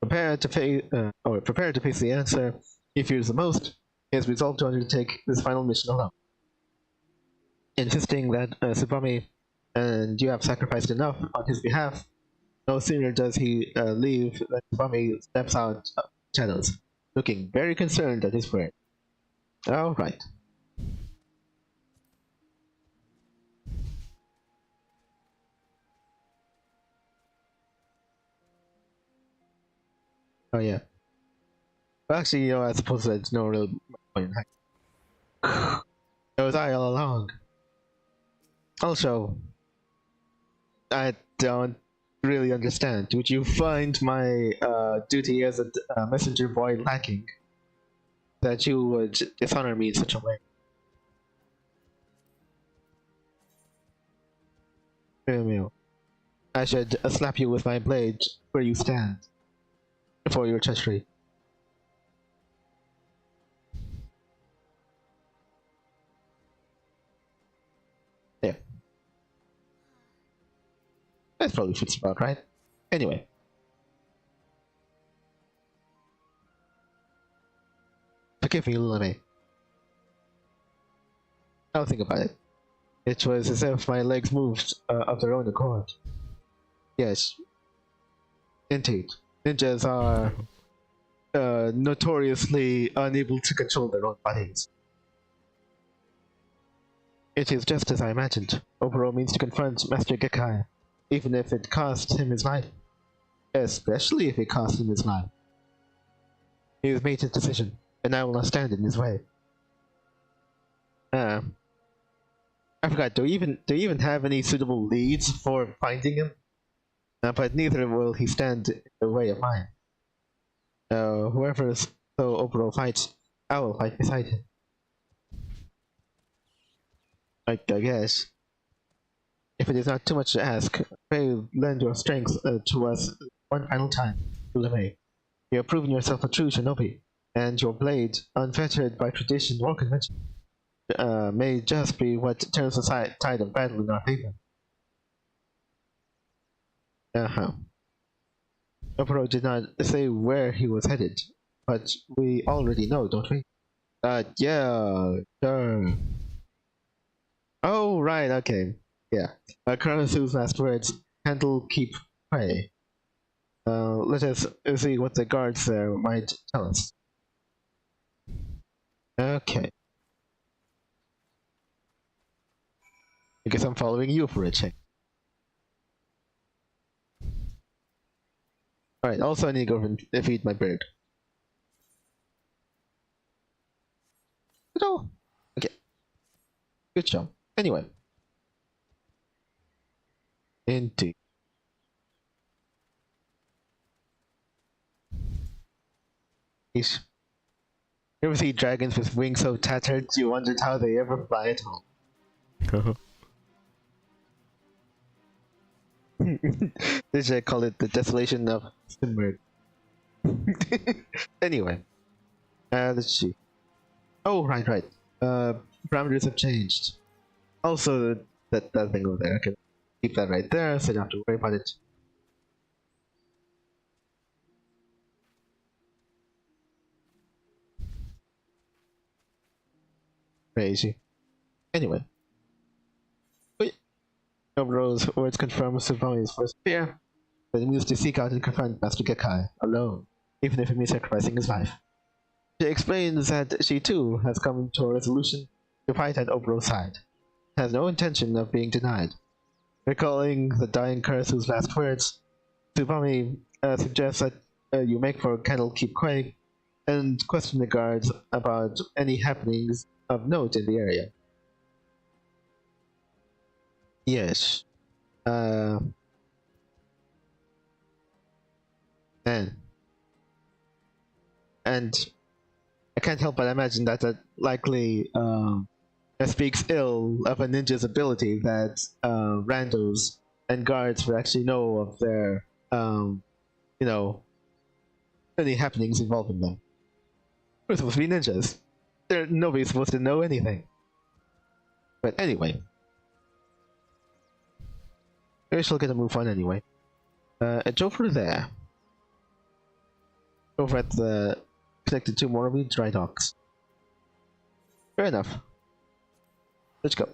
Prepared to face the answer he fears the most, he has resolved to undertake this final mission alone. Insisting that Tsubame and you have sacrificed enough on his behalf, no sooner does he leave than Tsubame steps out of the shadows, looking very concerned at his friend. All right. Oh yeah. Well, actually, I suppose there's no real point in hiding. It was I all along. Also, I don't really understand. Would you find my duty as a messenger boy lacking? That you would dishonor me in such a way? Mew. I should slap you with my blade where you stand for your treachery. Yeah. That probably fits about right. Anyway. Forgive me, Lulame. I'll think about it. It was as if my legs moved of their own accord. Yes. Indeed. Ninjas are notoriously unable to control their own bodies. It is just as I imagined. Oboro means to confront Master Gekai, even if it costs him his life. Especially if it costs him his life. He has made his decision, and I will not stand in his way. I forgot, do we even have any suitable leads for finding him? But neither will he stand in the way of mine. Whoever Oboro fights, I will fight beside him. I guess. If it is not too much to ask, pray lend your strength to us one final time, Ulame. You have proven yourself a true shinobi, and your blade, unfettered by tradition or convention, may just be what turns the tide of battle in our favor. Oboro did not say where he was headed, but we already know, don't we? Yeah, sure. Oh, right, okay. Yeah. Karasu's last words, handle, keep, pray. Let us see what the guards there might tell us. Okay. I guess I'm following you for a check. Alright, also I need to go and feed my bird. No. Okay. Good job. Anyway. Indeed. You ever see dragons with wings so tattered you wondered how they ever fly at home? They should call it the desolation of Simmerg. Anyway. Let's see. Oh, right. Parameters have changed. Also, that thing over there. Okay. Keep that right there so you don't have to worry about it. Crazy. Anyway. Oboro's words confirm Subame's first fear, but he moves to seek out and confront Master Gekai alone, even if it means sacrificing his life. She explains that she too has come to a resolution to fight at Oboro's side, has no intention of being denied. Recalling the dying Karasu's last words, Tsubame suggests that you make for Candlekeep Quay and question the guards about any happenings of note in the area. Yes. Man. And I can't help but imagine that likely speaks ill of a ninja's ability that randos and guards would actually know of their, any happenings involving them. We're supposed to be ninjas. Nobody's supposed to know anything. But anyway, we shall get a move on anyway. It's over there. Over at the connected to more of the dry docks. Fair enough. Let's go.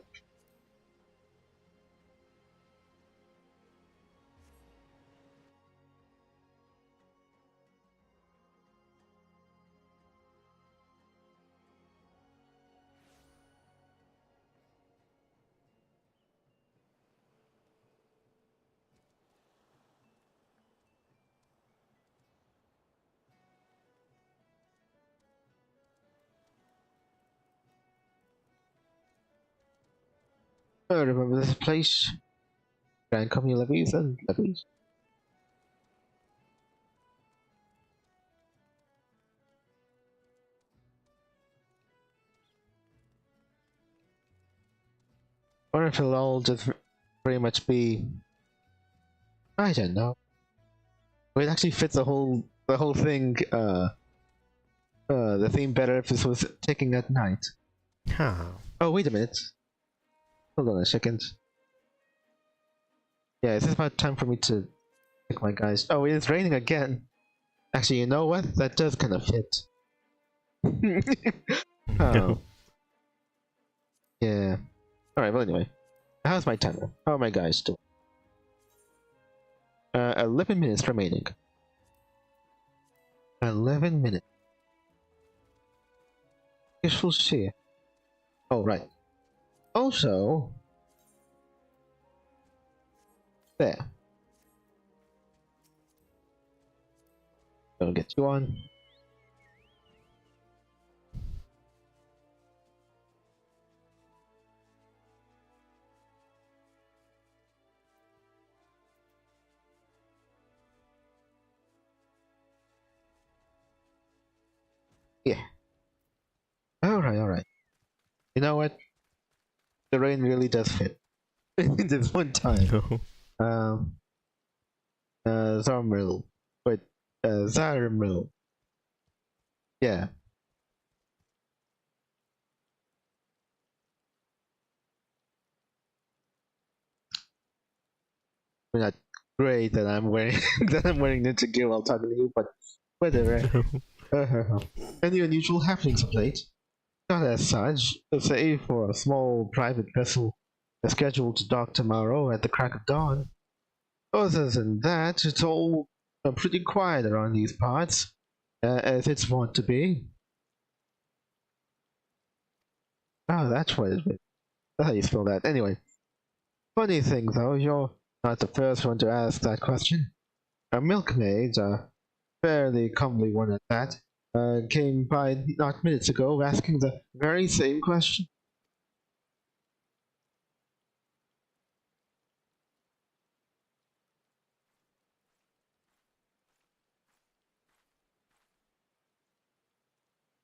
I remember this place. Grand Company levies and levies. Or if it'll all just pretty much be, I don't know. It actually fits the whole thing, the theme better if this was taking at night. Huh. Oh, wait a minute. Hold on a second. Yeah, is this about time for me to pick my guys? Oh, it is raining again. Actually, you know what? That does kind of fit. Oh. Yeah. Alright, well anyway. How's my timer? How are my guys doing? 11 minutes remaining. 11 minutes. Guess we'll see. Oh, right. Also... There. I'll get you on. Yeah. Alright. You know what? The rain really does fit. This one time. No. Zarmril. Wait, Zarmril. Yeah. Not great that I'm wearing that I'm wearing ninja gear while talking to you, but whatever. Any unusual happenings of late? Not as such, save for a small private vessel scheduled to dock tomorrow at the crack of dawn. Other than that, it's all pretty quiet around these parts, as it's wont to be. Oh, that's what it is. That's how you spell that. Anyway, funny thing though, you're not the first one to ask that question. A milkmaid, a fairly comely one at that, came by not minutes ago asking the very same question.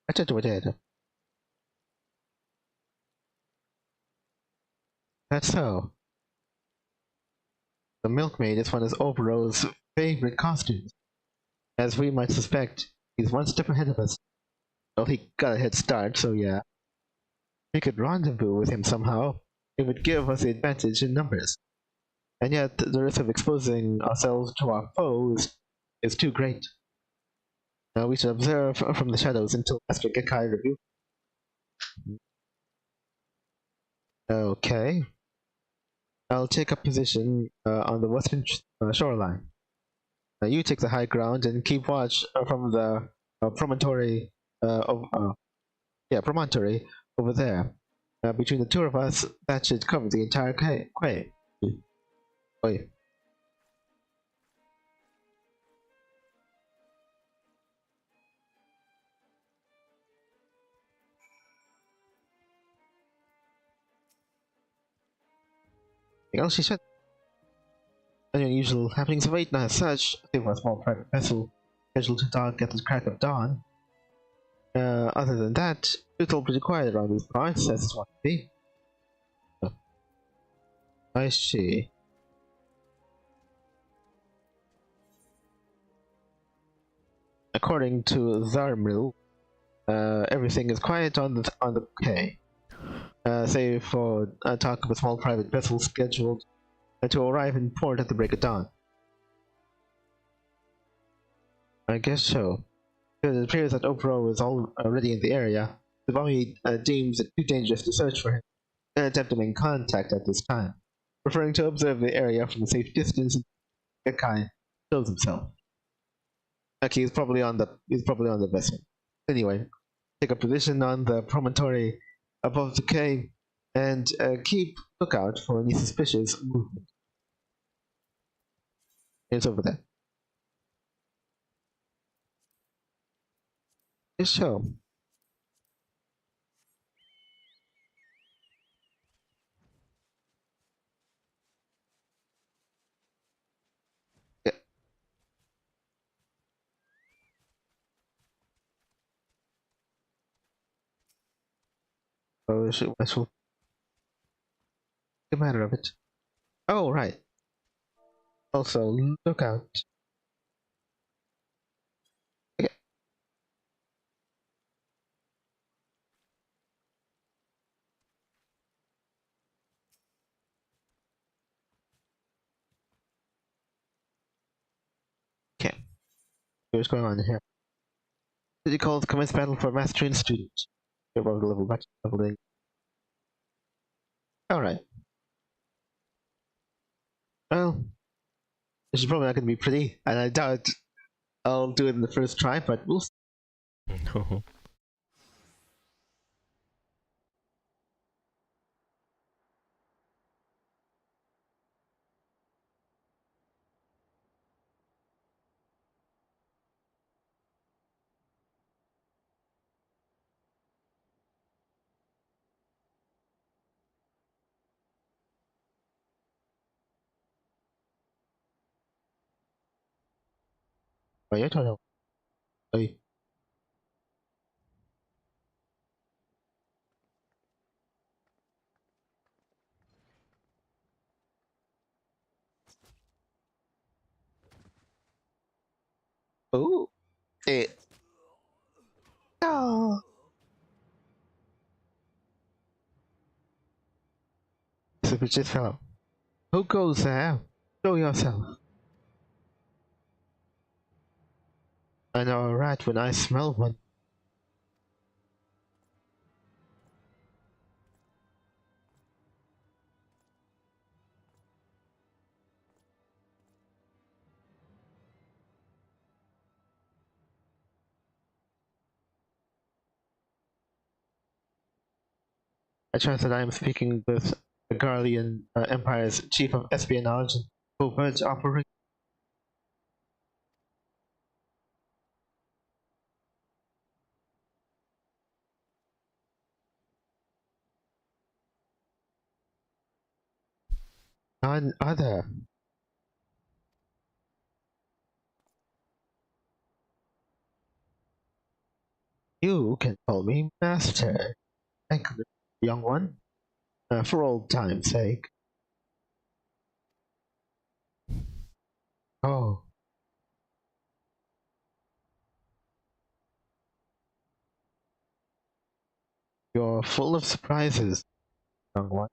I told you what it. That's so. The milkmaid is one of Oberon's favorite costumes. As we might suspect, he's one step ahead of us. Well, he got a head start, so yeah. We could rendezvous with him somehow. It would give us the advantage in numbers. And yet, the risk of exposing ourselves to our foes is too great. Now we should observe from the shadows until Master Gekai review. Okay. I'll take up position on the western shoreline. You take the high ground and keep watch from the promontory promontory over there. Between the two of us, that should cover the entire quay. Wait. Anything else she said? Any unusual happenings of late, not as such, save for a small private vessel scheduled to dock at the crack of dawn. Other than that, it's all pretty quiet around these parts, as it's wont to be. Oh. I see. According to Zarmril, Everything is quiet on the quay, save for a talk of a small private vessel scheduled to arrive in port at the break of dawn. I guess so. It appears that Opero is already in the area. The Bami deems it too dangerous to search for him and attempt to make contact at this time, preferring to observe the area from a safe distance. Gakai shows himself. Okay, he's probably on the vessel. Anyway, take a position on the promontory above the quay and keep lookout for any suspicious movement. It's over there. Yes, sure. Yeah. Oh, what's the matter of it? Oh, right. Also, look out. Okay. Okay. What's going on here? Did you call the commence battle for master trained students? You're above the level, back to leveling. Alright. Well, this is probably not going to be pretty, and I doubt I'll do it in the first try, but we'll see. No. Oh, you're talking. Hey. Oh. Eh. Oh. Suspicious fellow. Who goes there? Show yourself. I know a rat when I smell one. I trust that I am speaking with the Guardian Empire's Chief of Espionage and Covert Operations. None other. You can call me Master. Thank you, young one. For old time's sake. Oh, you're full of surprises, young one.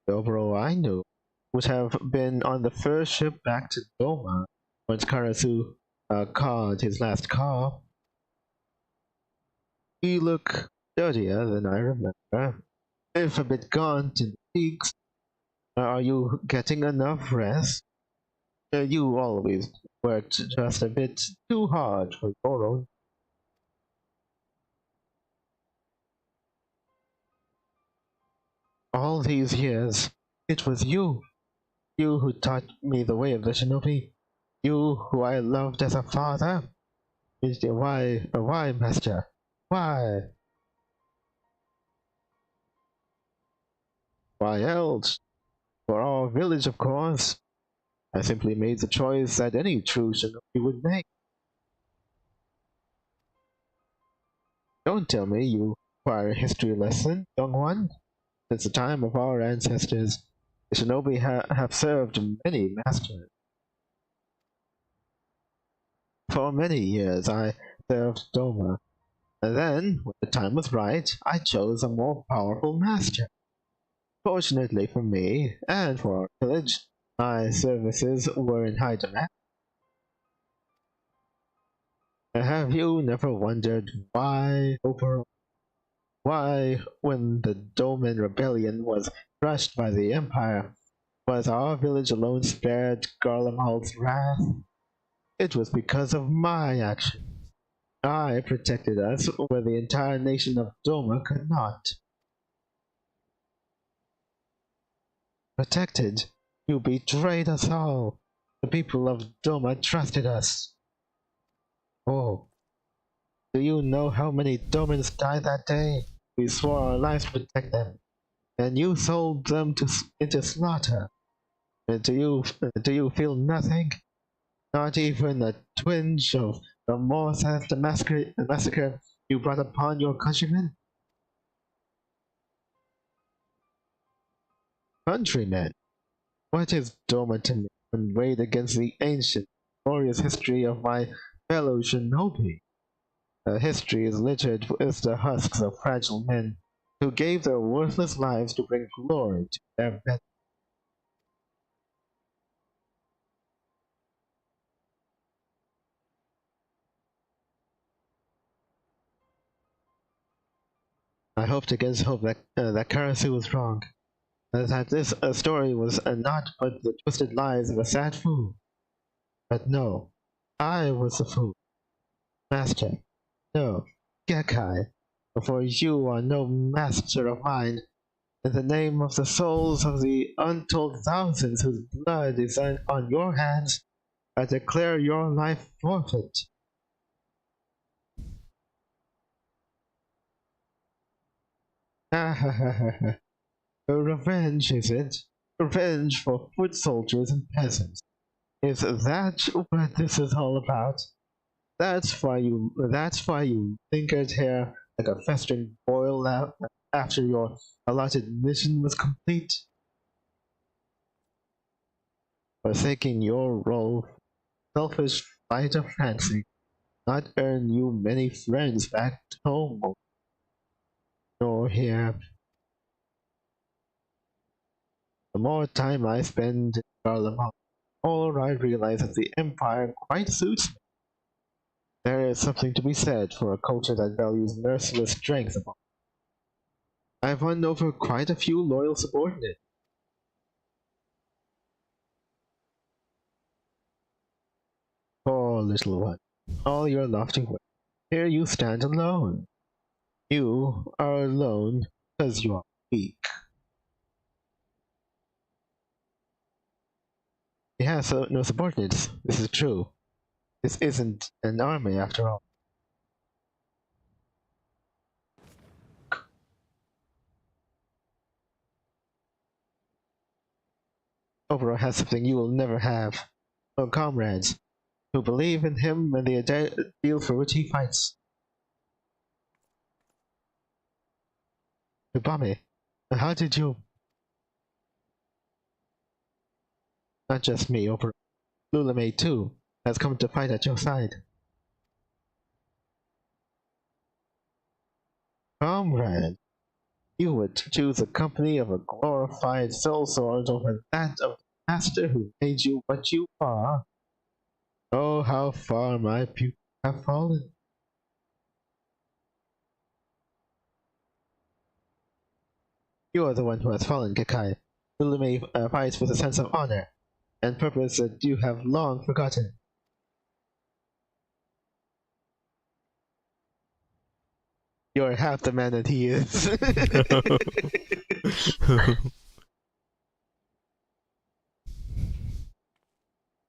The overall I knew would have been on the first ship back to Doma once Karasu caught his last car. You look dirtier than I remember. If a bit gaunt in the cheeks. Are you getting enough rest? You always worked just a bit too hard for your own. All these years, it was you. You who taught me the way of the shinobi. You who I loved as a father. Why, master? Why? Why else? For our village, of course. I simply made the choice that any true shinobi would make. Don't tell me you require a history lesson, young one. Since the time of our ancestors, the shinobi have served many masters. For many years I served Doma. And then, when the time was right, I chose a more powerful master. Fortunately for me, and for our village, my services were in high demand. Have you never wondered why, when the Doman rebellion was crushed by the Empire, was our village alone spared Garlemald's wrath? It was because of my action. I protected us where the entire nation of Doma could not. Protected? You betrayed us all. The people of Doma trusted us. Oh, do you know how many Domans died that day? We swore our lives to protect them, and you sold them into slaughter. Do you feel nothing? Not even a twinge of remorse at the massacre you brought upon your countrymen? Countrymen? What is Doma to me when weighed against the ancient, glorious history of my fellow shinobi? History is littered with the husks of fragile men who gave their worthless lives to bring glory to their bed. I hoped against hope that Karasu was wrong, that this story was not but the twisted lies of a sad fool. But no, I was the fool. Master, no, Gekai, for you are no master of mine. In the name of the souls of the untold thousands whose blood is on your hands, I declare your life forfeit. Ha ha ha ha ha. Revenge, is it? Revenge for foot soldiers and peasants. Is that what this is all about? That's why you lingered here like a festering boil after your allotted mission was complete? Forsaking your role, selfish fight of fancy, not earn you many friends back home, nor here. The more time I spend in Garlemald, the more I realize that the Empire quite suits me. There is something to be said for a culture that values merciless strength. I've won over quite a few loyal subordinates. Poor little one, all your lofty words. Here you stand alone. You are alone because you are weak. He has no subordinates. This is true. This isn't an army after all. Overall has something you will never have. No comrades who believe in him and the ideal for which he fights. Ubami, how did you? Not just me, Overall. Lulame too has come to fight at your side. Comrade, you would choose the company of a glorified soul sword over that of the master who made you what you are. Oh, how far my pupils have fallen. You are the one who has fallen, Gekai. Ulime fights with a sense of honor and purpose that you have long forgotten. You're half the man that he is.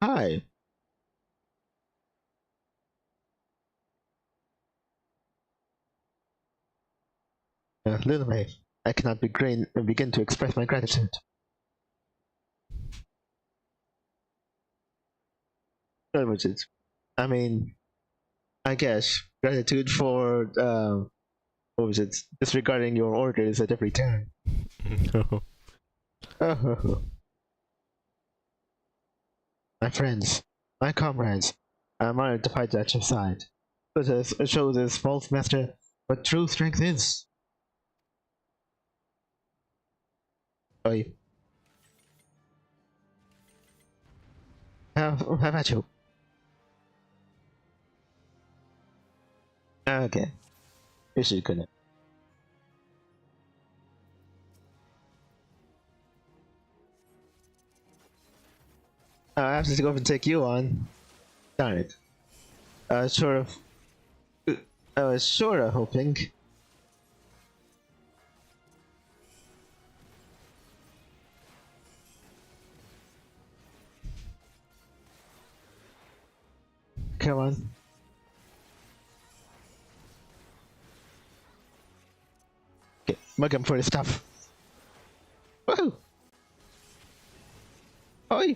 Hi. Lilime, I cannot begin to express my gratitude. What was it? I mean, I guess gratitude for what was it? Disregarding your orders at every turn. Oh, my friends, my comrades, I'm honored to fight at your side. It shows his false master what true strength is. Oi. Have at you. Okay. This is gonna. I have to go and take you on. Darn it. Sort of. I was sort of hoping. Come on. Okay, mug him for his stuff. Woohoo! Oi!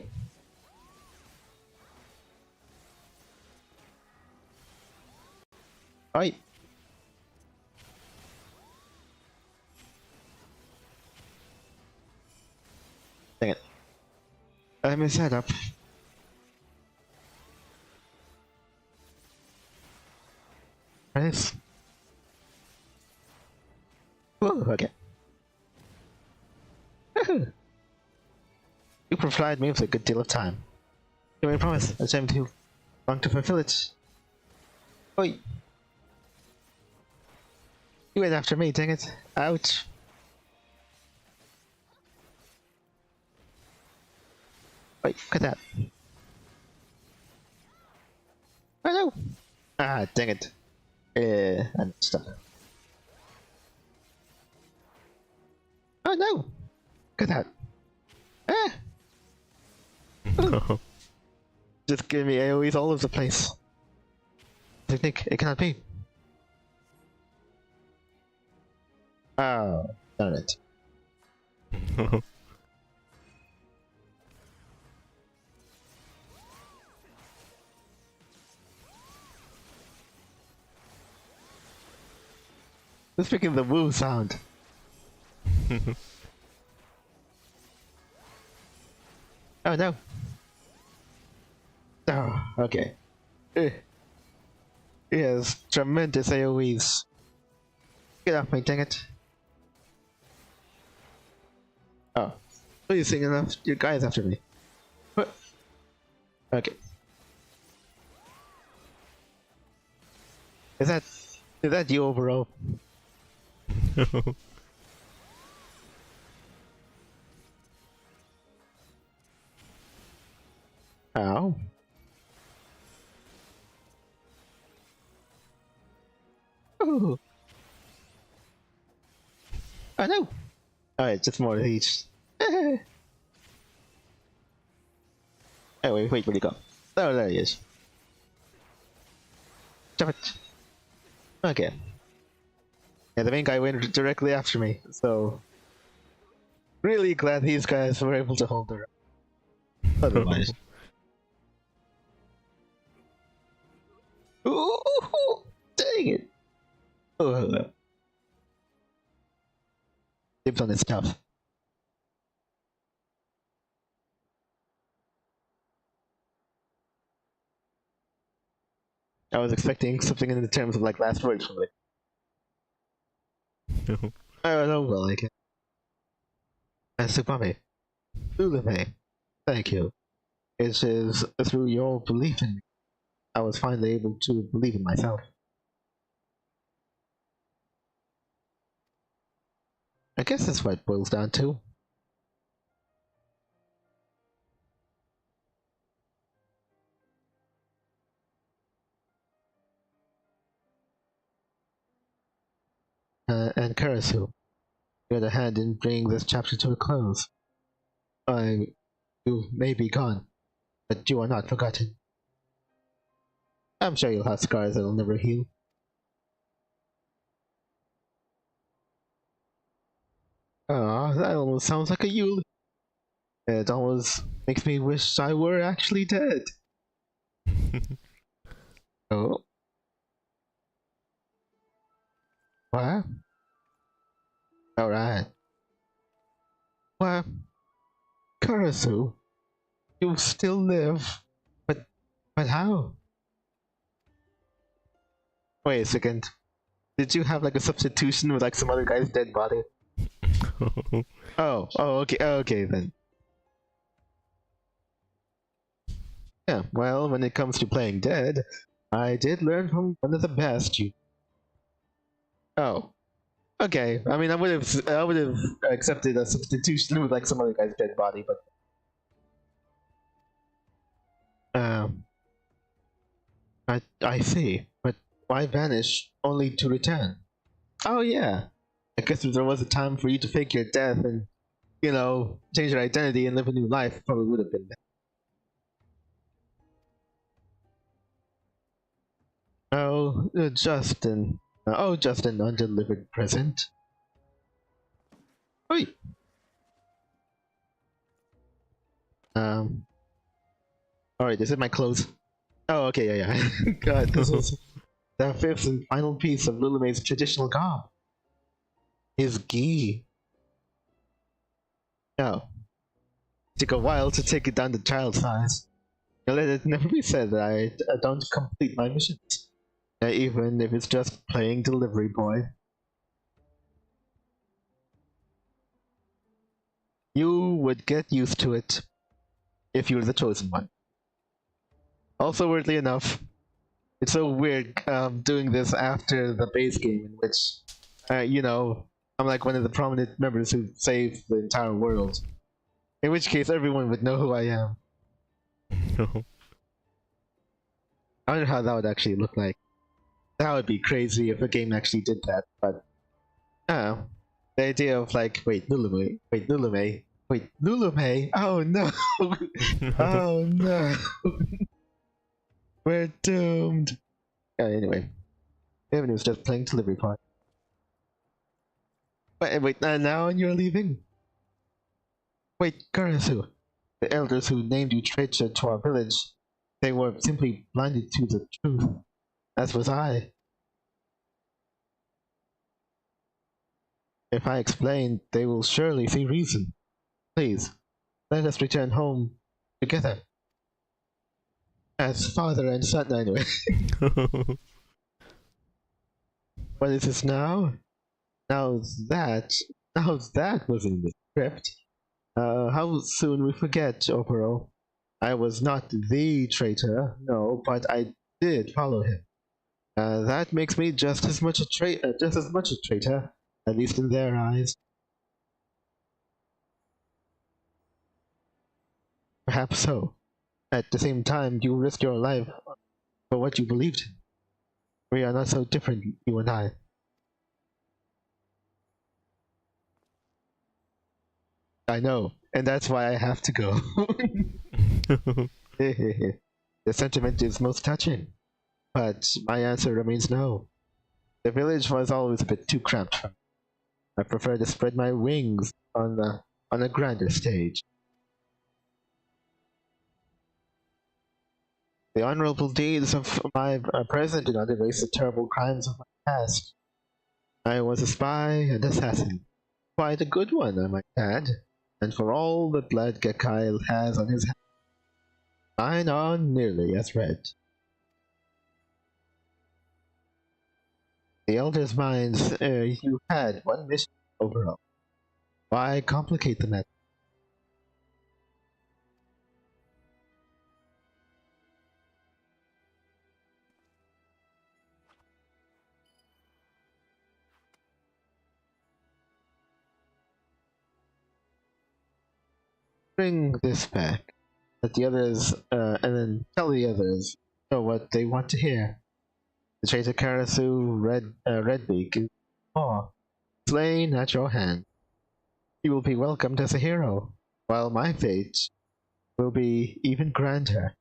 Oi! Dang it. I messed that up. Nice. Whoa, okay. You provided me with a good deal of time. You made a promise. I am too long to fulfill it. Oi! You went after me, dang it. Ouch. Wait, look at that. Oh no! Ah, dang it. I'm stuck. Oh no! Look at that. Ah! No. Just give me AoEs all over the place. Technique, it cannot be. Oh, darn it. Let's make the woo sound. Oh no. Oh, okay. He has tremendous AoEs. Get off me, dang it. Oh. Please sing enough. Your guy's after me. What? Okay. Is that you overall? Ow. Ooh. Oh no! Alright, just more each. Oh wait, where'd he go? Oh, there he is. Stop it. Okay. Yeah, the main guy went directly after me, so... Really glad these guys were able to hold their own. Otherwise... Ooh! Dang it! Oh, tips on his stuff. I was expecting something in the terms of like last words from like. I don't know, well, like. Supame. Ulame. Thank you. It is through your belief in me, I was finally able to believe in myself. I guess that's what it boils down to. And Karasu, you had a hand in bringing this chapter to a close. You may be gone, but you are not forgotten. I'm sure you'll have scars that'll never heal. Ah, that almost sounds like a eulogy. It almost makes me wish I were actually dead. Oh, what? Alright. What? Karasu, you still live. But how? Wait a second. Did you have like a substitution with like some other guy's dead body? Okay then. Yeah, well, when it comes to playing dead, I did learn from one of the best. Oh, okay. I mean, I would have accepted a substitution with like some other guy's dead body, but um, I see. But why vanish only to return? Oh yeah, I guess if there was a time for you to fake your death and change your identity and live a new life, probably would have been there. Oh, Justin. Oh, Justin, undelivered present. Wait. Alright, is it my clothes? Oh, okay, yeah. God, this was the fifth and final piece of Lulume's traditional garb. His gi. Oh. It took a while to take it down to child size. Let it never be said that I don't complete my missions. Even if it's just playing delivery boy. You would get used to it if you're the chosen one. Also, weirdly enough, it's so weird doing this after the base game in which, I'm like one of the prominent members who saved the entire world. In which case, everyone would know who I am. I wonder how that would actually look like. That would be crazy if a game actually did that, but the idea of like, wait, Lulume, oh no, oh no, we're doomed. Anyway, Evan was just playing delivery part. Wait, now you're leaving? Wait, Karasu, the elders who named you traitor to our village, they were simply blinded to the truth, as was I. If I explain, they will surely see reason. Please, let us return home together. As father and son, anyway. What is this now? Now that was in the script. How soon we forget, Opero. I was not the traitor, no, but I did follow him. That makes me just as much a traitor, at least in their eyes. Perhaps so. At the same time, you risk your life for what you believed in. We are not so different, you and I. I know, and that's why I have to go. The sentiment is most touching, but my answer remains no. The village was always a bit too cramped for me. I prefer to spread my wings on a grander stage. The honorable deeds of my present do not erase the terrible crimes of my past. I was a spy and assassin. Quite a good one, I might add. And for all the blood Gekyle has on his hands, mine are nearly as red. The Elder's minds, you had one mission overall. Why complicate the matter? Bring this back. Let the others, and then tell the others what they want to hear. The traitor Karasu Redbeak is slain at your hand. You will be welcomed as a hero, while my fate will be even grander.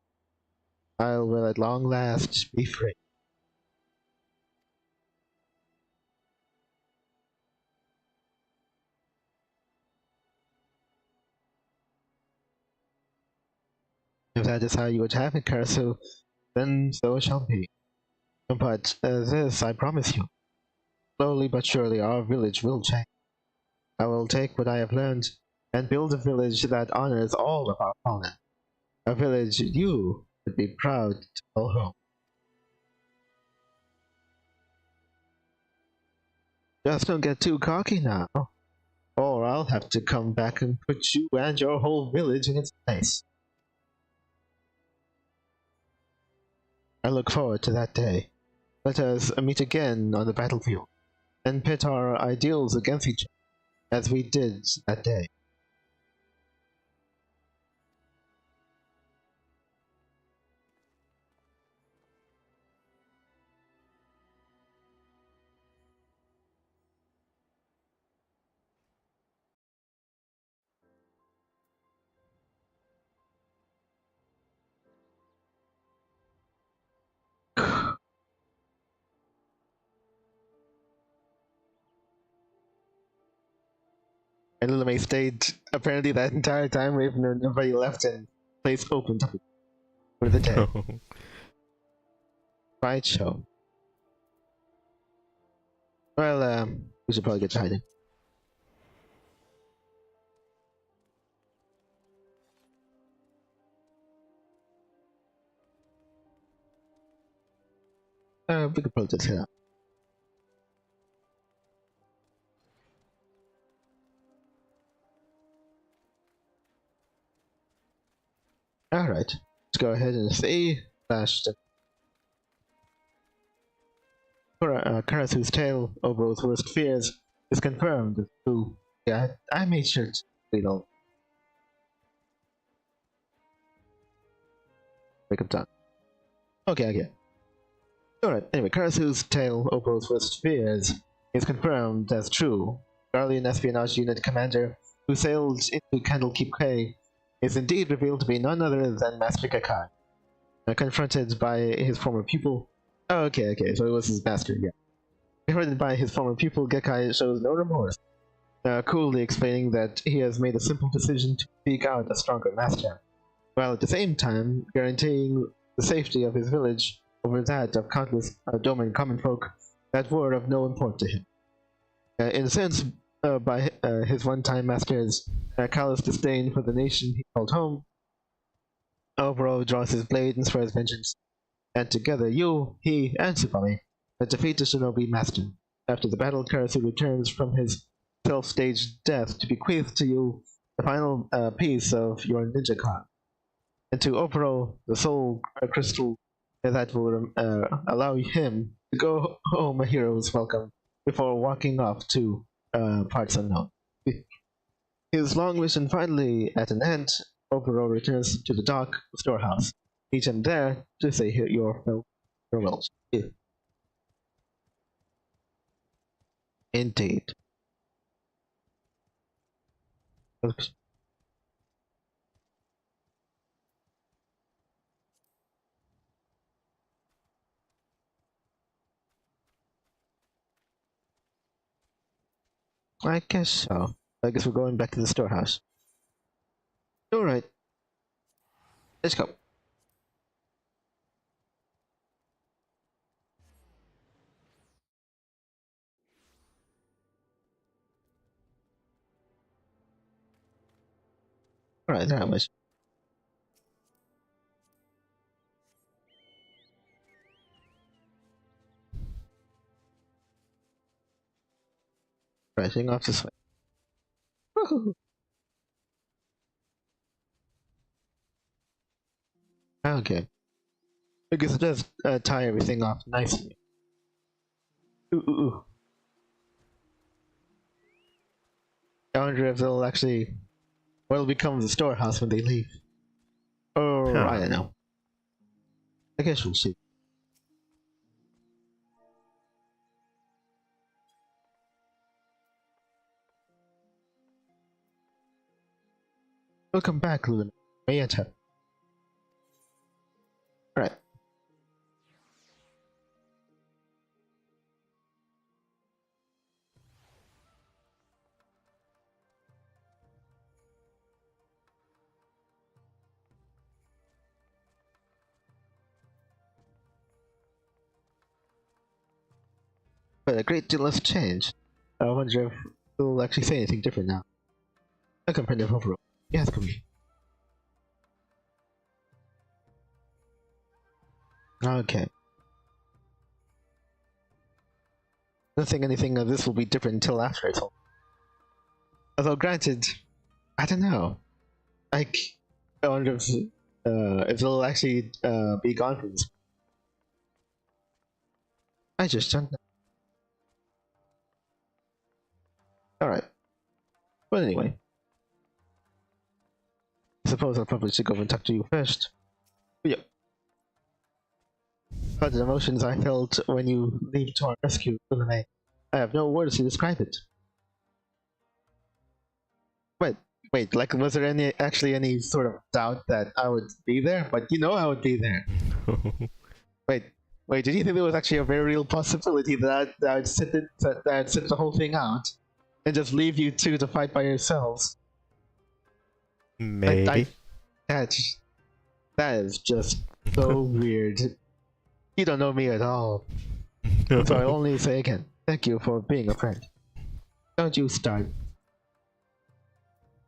I will at long last be free. If that is how you would have it, Karasu, then so it shall be. But this I promise you. Slowly but surely our village will change. I will take what I have learned and build a village that honors all of our fallen. A village you would be proud to call home. Just don't get too cocky now, or I'll have to come back and put you and your whole village in its place. I look forward to that day. Let us meet again on the battlefield, and pit our ideals against each other, as we did that day. And Lilame stayed apparently that entire time, even though nobody left and place opened up for the day. Right show. Well, we should probably get to hiding. We could probably just head out. Alright, let's go ahead and see. Karasu's tale of Rose's worst fears is confirmed as true. Yeah, I made sure to read all. Wake up time. Okay. Alright, anyway, Karasu's tale of Rose's worst fears is confirmed as true. Guardian espionage unit commander who sailed into Candlekeep Cay is indeed revealed to be none other than Master Gakai. Confronted by his former pupil. Oh, okay, so it was his master, yeah. Confronted by his former pupil, Gakai shows no remorse, coolly explaining that he has made a simple decision to seek out a stronger master, while at the same time guaranteeing the safety of his village over that of countless domain common folk that were of no import to him. In a sense, by his one-time master's callous disdain for the nation he called home, Oboro draws his blade and swears vengeance, and together you, he, and Tsubame defeat the shinobi master. After the battle, Karasu returns from his self-staged death to bequeath to you the final piece of your ninja card, and to Oboro the soul crystal that will allow him to go home a hero's welcome before walking off to parts unknown. His long mission finally at an end, Oboro returns to the dock storehouse. Meet him there to say your farewells. Indeed. Oops. I guess so. I guess we're going back to the storehouse. Alright, let's go. Alright, there I was. Rising off this way. Woohoo! Okay. I guess it does tie everything off nicely. Ooh. I wonder if they'll actually... what'll become of the storehouse when they leave. Or, I don't know. I guess we'll see. Welcome back, Luna. May enter. Alright. But a great deal has changed. I wonder if they'll actually say anything different now. A competitive overall. Yes, come here. Okay. don't think anything of this will be different until after it's all. Although granted, I don't know. Like, I wonder if it'll actually be gone from this. I just don't know. Alright. But anyway. I suppose I'll probably should go and talk to you first. But yeah. About the emotions I felt when you leave to our rescue, Ulame. I have no words to describe it. Wait, like, was there actually any sort of doubt that I would be there? But you know I would be there. Wait, did you think there was actually a very real possibility that I'd sit the whole thing out and just leave you two to fight by yourselves? Maybe. That is just so weird. You don't know me at all. So I'll only say again, thank you for being a friend. Don't you start.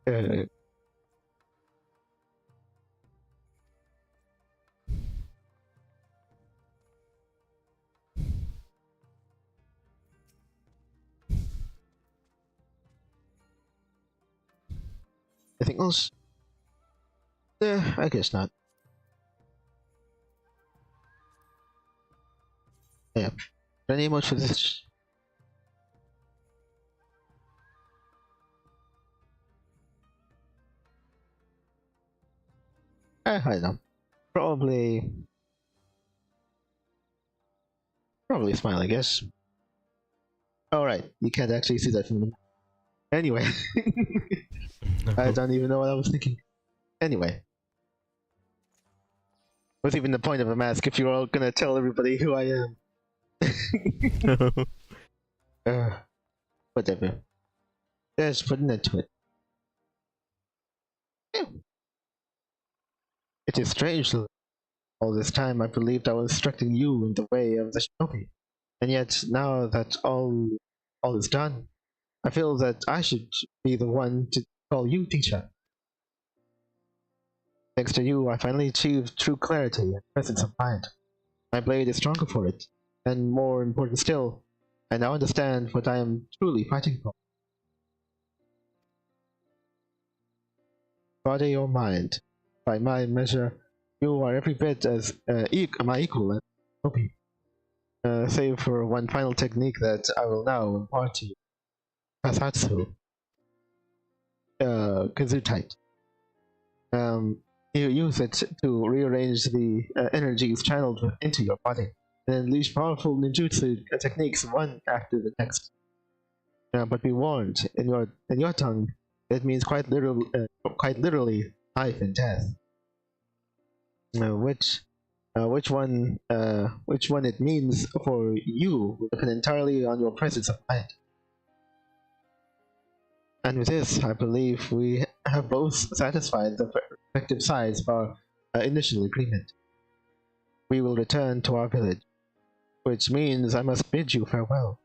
I think else? I guess not. Yeah. Any much for this? I know. Probably smile, I guess. Alright, you can't actually see that from the... Anyway. I don't even know what I was thinking. Anyway. What's even the point of a mask if you're all gonna tell everybody who I am? Whatever. Just put an end to it. It is strange that all this time I believed I was instructing you in the way of the shinobi. And yet, now that all is done, I feel that I should be the one to call you teacher. Thanks to you, I finally achieved true clarity and presence of mind. My blade is stronger for it, and more important still, I now understand what I am truly fighting for. Body or mind, by my measure, you are every bit as my equal as Obi. Save for one final technique that I will now impart to you. Kasatsu. Gesundheit. You use it to rearrange the energies channeled into your body, and unleash powerful ninjutsu techniques one after the next. But be warned, in your tongue, it means quite literally life and death. Which one it means for you will depend entirely on your presence of mind. And with this, I believe we have both satisfied the respective sides of our initial agreement. We will return to our village, which means I must bid you farewell.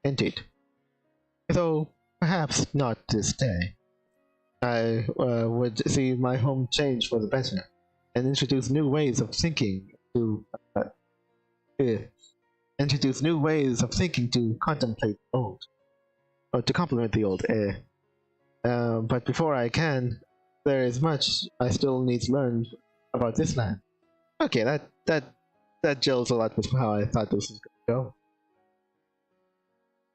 Indeed. Though perhaps not this day. I would see my home change for the better, and introduce new ways of thinking to contemplate the old, or to complement the old. But before I can, there is much I still need to learn about this land. Okay, that gels a lot with how I thought this was going to go.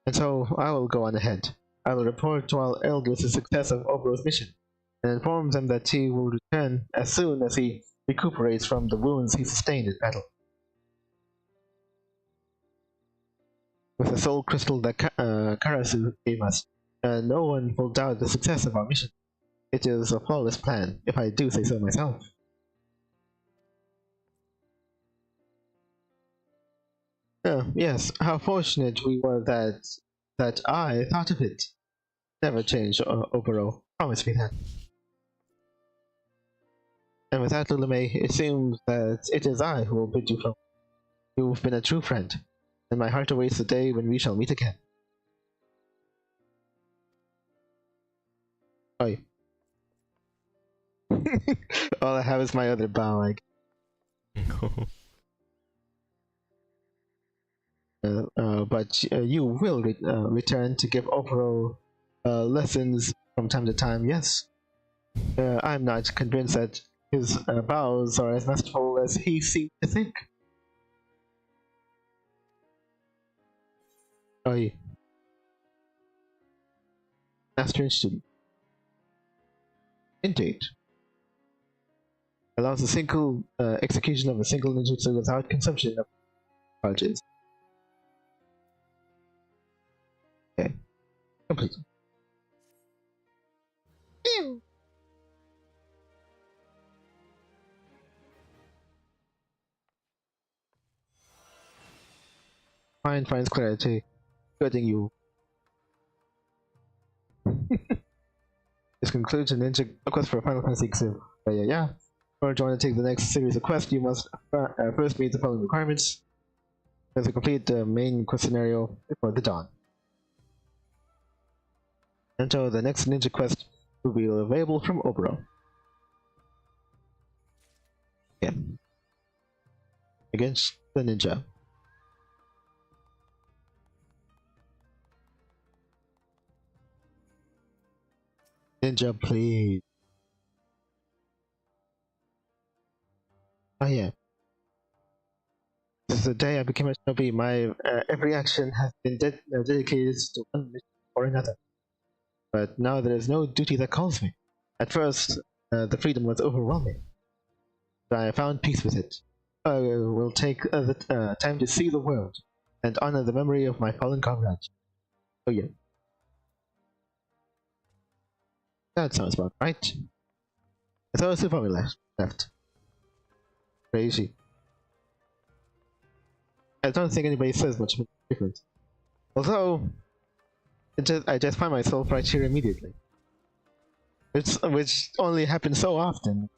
And so I will go on ahead. I will report to our elders the success of Obro's mission, and inform them that he will return as soon as he recuperates from the wounds he sustained in battle. With the soul crystal that Karasu gave us, no one will doubt the success of our mission. It is a flawless plan, if I do say so myself. Yes, how fortunate we were that I thought of it. Never change, Oboro. Promise me that. And with that, Lulame, it seems that it is I who will bid you farewell. You've been a true friend, and my heart awaits the day when we shall meet again. Oi. All I have is my other bow, but you will return to give Opero lessons from time to time, yes. I'm not convinced that his bows are as masterful as he seemed to think. Oh, yeah. Master and student. Indeed. Allows a single execution of a single ninjutsu without consumption of charges. Okay. Complete. Mind finds clarity. Gooding you. This concludes a ninja quest for Final Fantasy XIV. Yeah. In order to want to take the next series of quests, you must first meet the following requirements. To complete the main quest scenario before the dawn. Until the next ninja quest will be available from Obro. Yeah. Against the ninja. Ninja, please. Oh yeah. Since the day I became a shinobi, my every action has been dedicated to one mission or another. But now there is no duty that calls me. At first, the freedom was overwhelming. But I found peace with it. I will take the time to see the world and honor the memory of my fallen comrades. Oh yeah. That sounds about right. So it's only left. Crazy. I don't think anybody says much of a difference. Although, I just find myself right here immediately. Which only happens so often.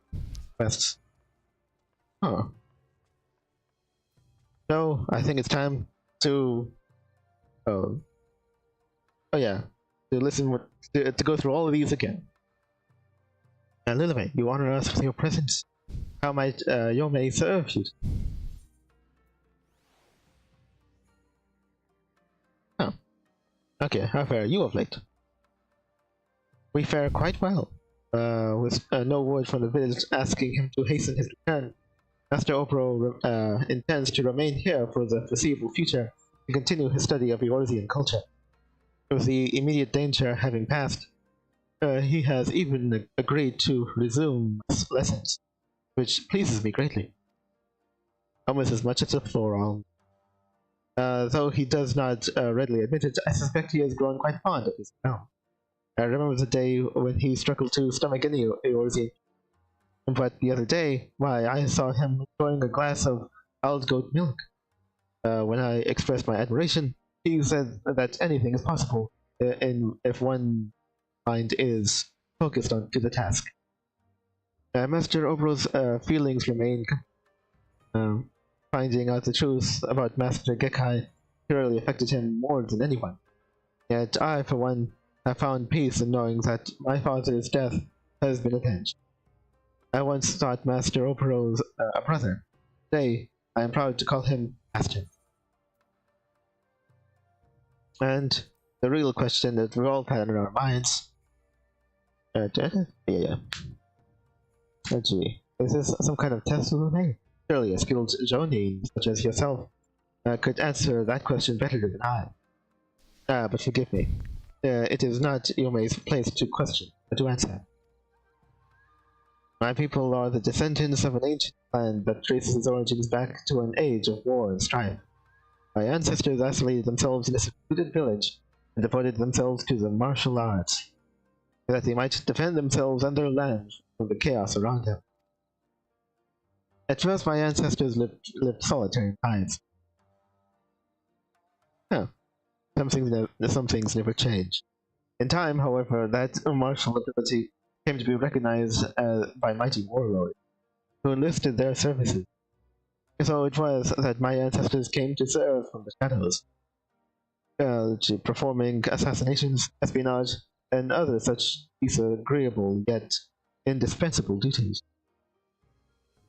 Quests. Huh. So, I think it's time to... Oh yeah. To listen to go through all of these again. And Lilime, you honor us with your presence. How might Yomei serve you? Oh. Okay, how fare you of late? We fare quite well. With no word from the village asking him to hasten his return. Master Opero intends to remain here for the foreseeable future to continue his study of Eorzean culture. With the immediate danger having passed, he has even agreed to resume lessons, which pleases me greatly. Almost as much as a forearm. Though he does not readily admit it, I suspect he has grown quite fond of his realm. I remember the day when he struggled to stomach any Eorzean. But the other day, why, I saw him enjoying a glass of wild goat milk. When I expressed my admiration, he said that anything is possible if one mind is focused on to the task. Master Obero's feelings remain. Finding out the truth about Master Gekkai surely affected him more than anyone. Yet I, for one, have found peace in knowing that my father's death has been avenged. I once thought Master Obero's a brother. Today, I am proud to call him Master. And the real question that we've all had in our minds... yeah. Oh gee, is this some kind of test for me? Surely a skilled Jonin, such as yourself, could answer that question better than I. But forgive me. It is not Yomei's place to question, but to answer. My people are the descendants of an ancient clan that traces its origins back to an age of war and strife. My ancestors isolated themselves in a secluded village and devoted themselves to the martial arts, so that they might defend themselves and their land from the chaos around them. At first, my ancestors lived solitary lives. Some things never change. In time, however, that martial ability came to be recognized by mighty warlords, who enlisted their services. So it was that my ancestors came to serve from the shadows, performing assassinations, espionage, and other such disagreeable yet indispensable duties.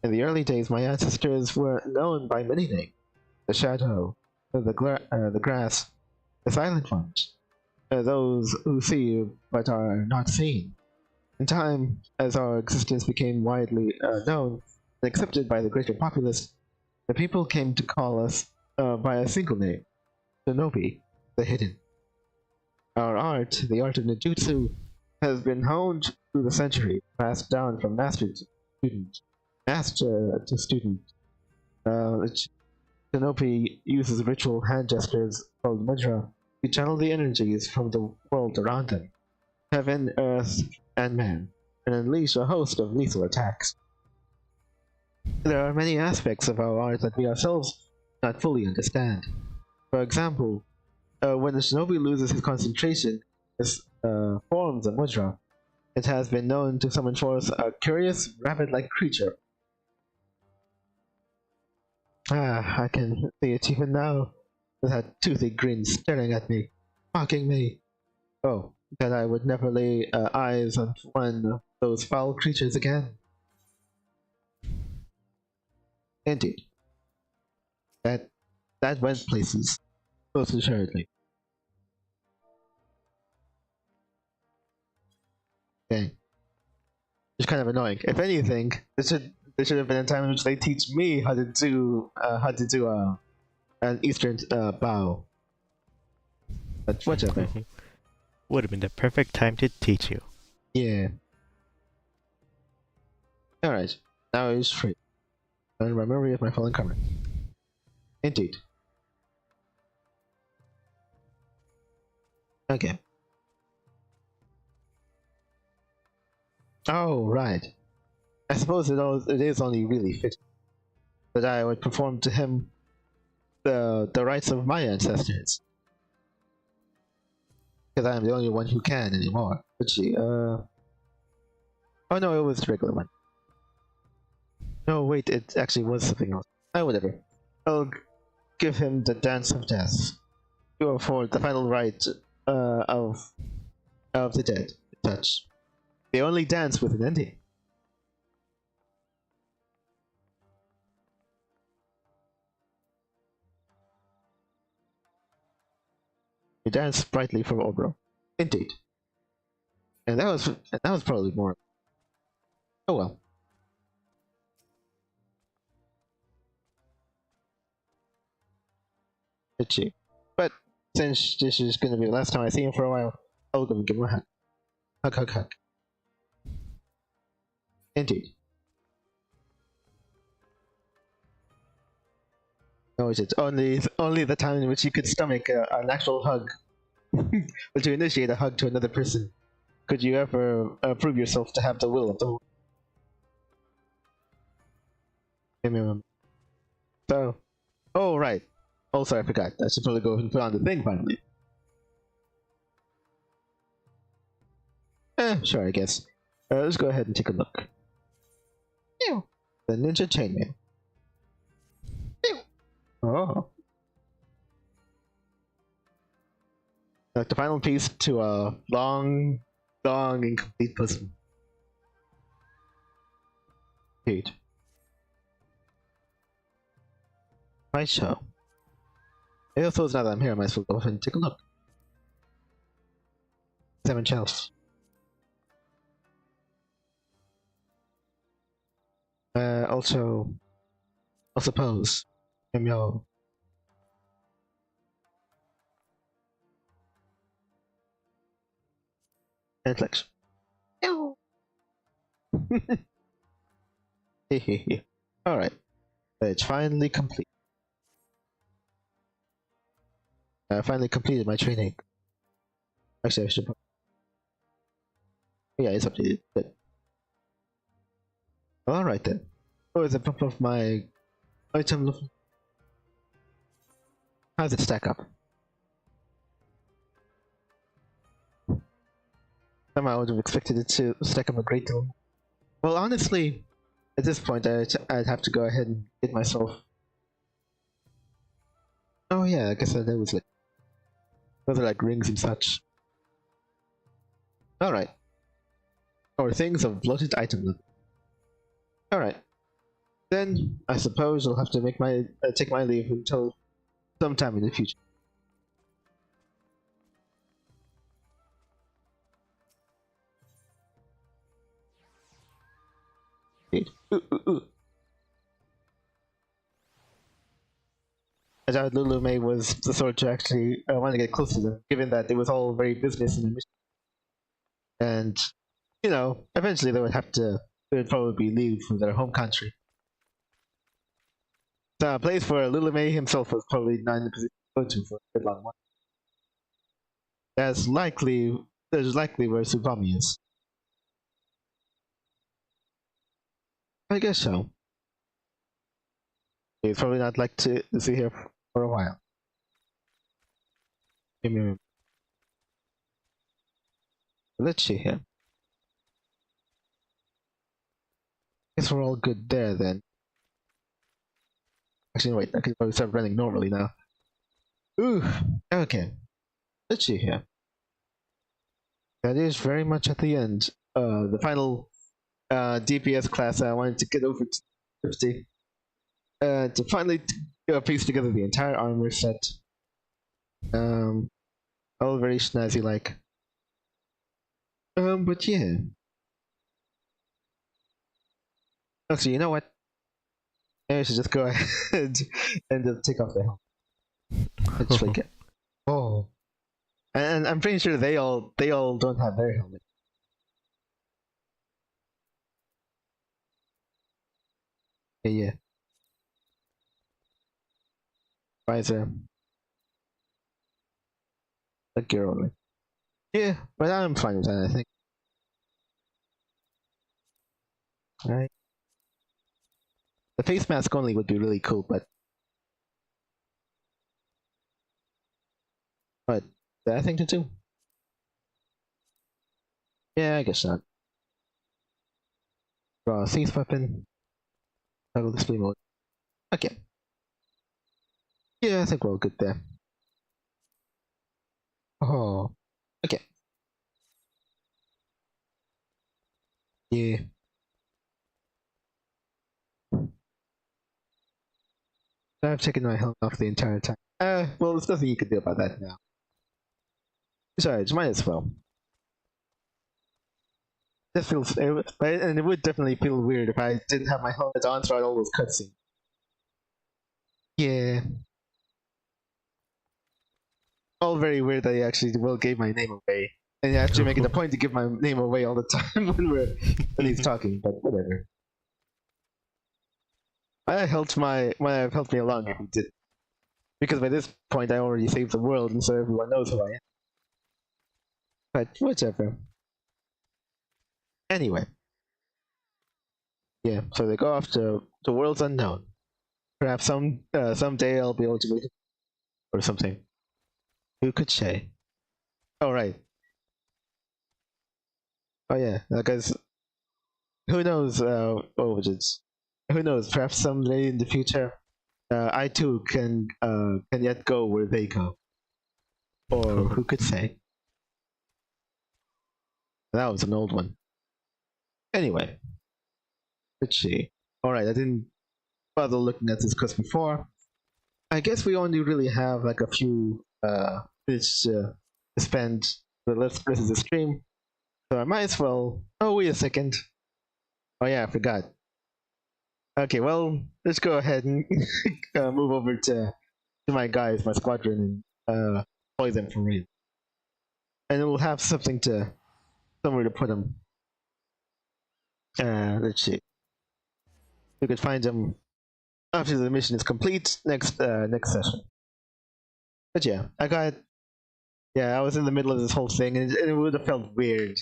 In the early days, my ancestors were known by many names: the Shadow, the grass, the silent ones, those who see but are not seen. In time, as our existence became widely known and accepted by the greater populace, the people came to call us by a single name, Shinobi, the Hidden. Our art, the art of ninjutsu, has been honed through the centuries, passed down from master to student. Shinobi uses ritual hand gestures called mudra to channel the energies from the world around them, heaven, earth, and man, and unleash a host of lethal attacks. There are many aspects of our art that we ourselves do not fully understand. For example, when the shinobi loses his concentration, his forms a mudra, it has been known to summon forth a curious, rabbit-like creature. I can see it even now, with that toothy grin staring at me, mocking me. Oh, that I would never lay eyes on one of those foul creatures again. Indeed, that went places, most assuredly. Okay. It's kind of annoying. If anything, there should have been a time in which they teach me how to do an Eastern bow. But whatever. Would have been the perfect time to teach you. Yeah. Alright. Now he's free. And my memory of my fallen comrade. Indeed. Okay. Oh, right. I suppose it is only really fitting that I would perform to him the rites of my ancestors. Because I am the only one who can anymore. Let's see, oh no, it was the regular one. No, wait, it actually was something else. Oh, whatever. I'll give him the Dance of Death. To afford the final rite of the dead. Touch. They only dance with an ending. They dance brightly for Obro. Indeed. And that was probably more. Oh well. Let's see. But since this is gonna be the last time I see him for a while, I'll go and give him a hug. Hug, hug, hug. Indeed. No, it's only the time in which you could stomach an actual hug. But to initiate a hug to another person, could you ever prove yourself to have the will of the world? So, oh right. Also, I forgot. I should probably go and put on the thing finally. Sure, I guess. Let's go ahead and take a look. Ew. The ninja chainmail. Ew. Oh. Like the final piece to a long, incomplete puzzle. Indeed. Right, so. I suppose now that I'm here, I might as well go ahead and take a look. 7 shelves. Also, I suppose, yo. Netflix. Yo. Alright. It's finally complete. I finally completed my training. Actually, I should. Yeah, it's updated. Good. Alright then. Oh, is the bump of my item. How does it stack up? Somehow I would have expected it to stack up a great deal. Well, honestly, at this point, I'd have to go ahead and get myself. Oh yeah, I guess that was like. Those are like rings and such. Alright. Or things of bloated item level. Alright. Then, I suppose I'll have to make take my leave until sometime in the future. I thought Lulu May was the sort to actually want to get close to them, given that it was all very business and mission. And, you know, eventually they would probably leave from their home country. So a place where Lulu May himself was probably not in the position to go to for a good long while. That's likely where Tsubami is. I guess so. He's probably not like to see her for a while. Give me a minute. Let's see here. Guess we're all good there then. Actually, wait, I can probably start running normally now. Ooh, okay. Let's see here. That is very much at the end. The final DPS class I wanted to get over to 50. To finally piece together the entire armor set. All very snazzy like. But yeah. Actually, you know what? Maybe I should just go ahead and just take off the helmet. Let's flick it. Oh. And I'm pretty sure they all don't have their helmet. Yeah. Visor. A gear only. Yeah, but I'm fine with that, I think. Right. The face mask only would be really cool, but that thing to do. Yeah, I guess not. Draw a thief weapon. Toggle display mode. Okay. Yeah, I think we're all good there. Oh. Okay. Yeah. I've taken my helmet off the entire time. Well, there's nothing you can do about that now. Sorry, it's might as well. That feels, and it would definitely feel weird if I didn't have my helmet on throughout all those cutscenes. Yeah. All very weird that he actually will gave my name away. And you actually making a point to give my name away all the time when he's talking, but whatever. I helped me along if he did. Because by this point I already saved the world and so everyone knows who I am. But whatever. Anyway. Yeah, so they go off to the world's unknown. Perhaps someday I'll be able to meet him or something. Who could say? Oh right. Oh yeah, because who knows what was it? Who knows, perhaps someday in the future I too can yet go where they go. Or who could say? That was an old one. Anyway. Let's see. Alright, I didn't bother looking at this quest before. I guess we only really have like a few minutes to spend the rest of the stream. So I might as well... Oh, wait a second. Oh yeah, I forgot. Okay, well, let's go ahead and move over to my guys, my squadron, and deploy them for real. And we'll have somewhere to put them. Let's see. We could find them after the mission is complete next session. But yeah, I was in the middle of this whole thing, and it would have felt weird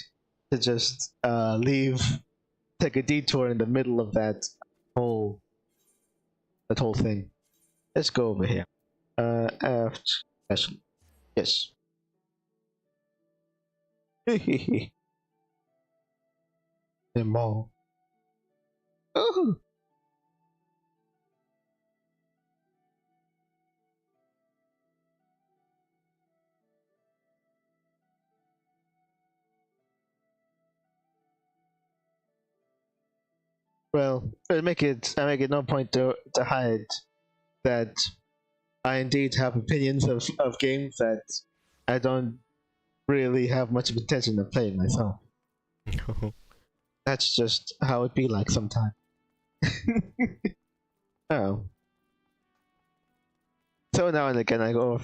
to just take a detour in the middle of that whole thing. Let's go over here. After session. Yes. The mall. Oh. Well, I make it no point to hide that I indeed have opinions of games that I don't really have much of intention of playing myself. That's just how it be like sometimes. Oh. So now and again I go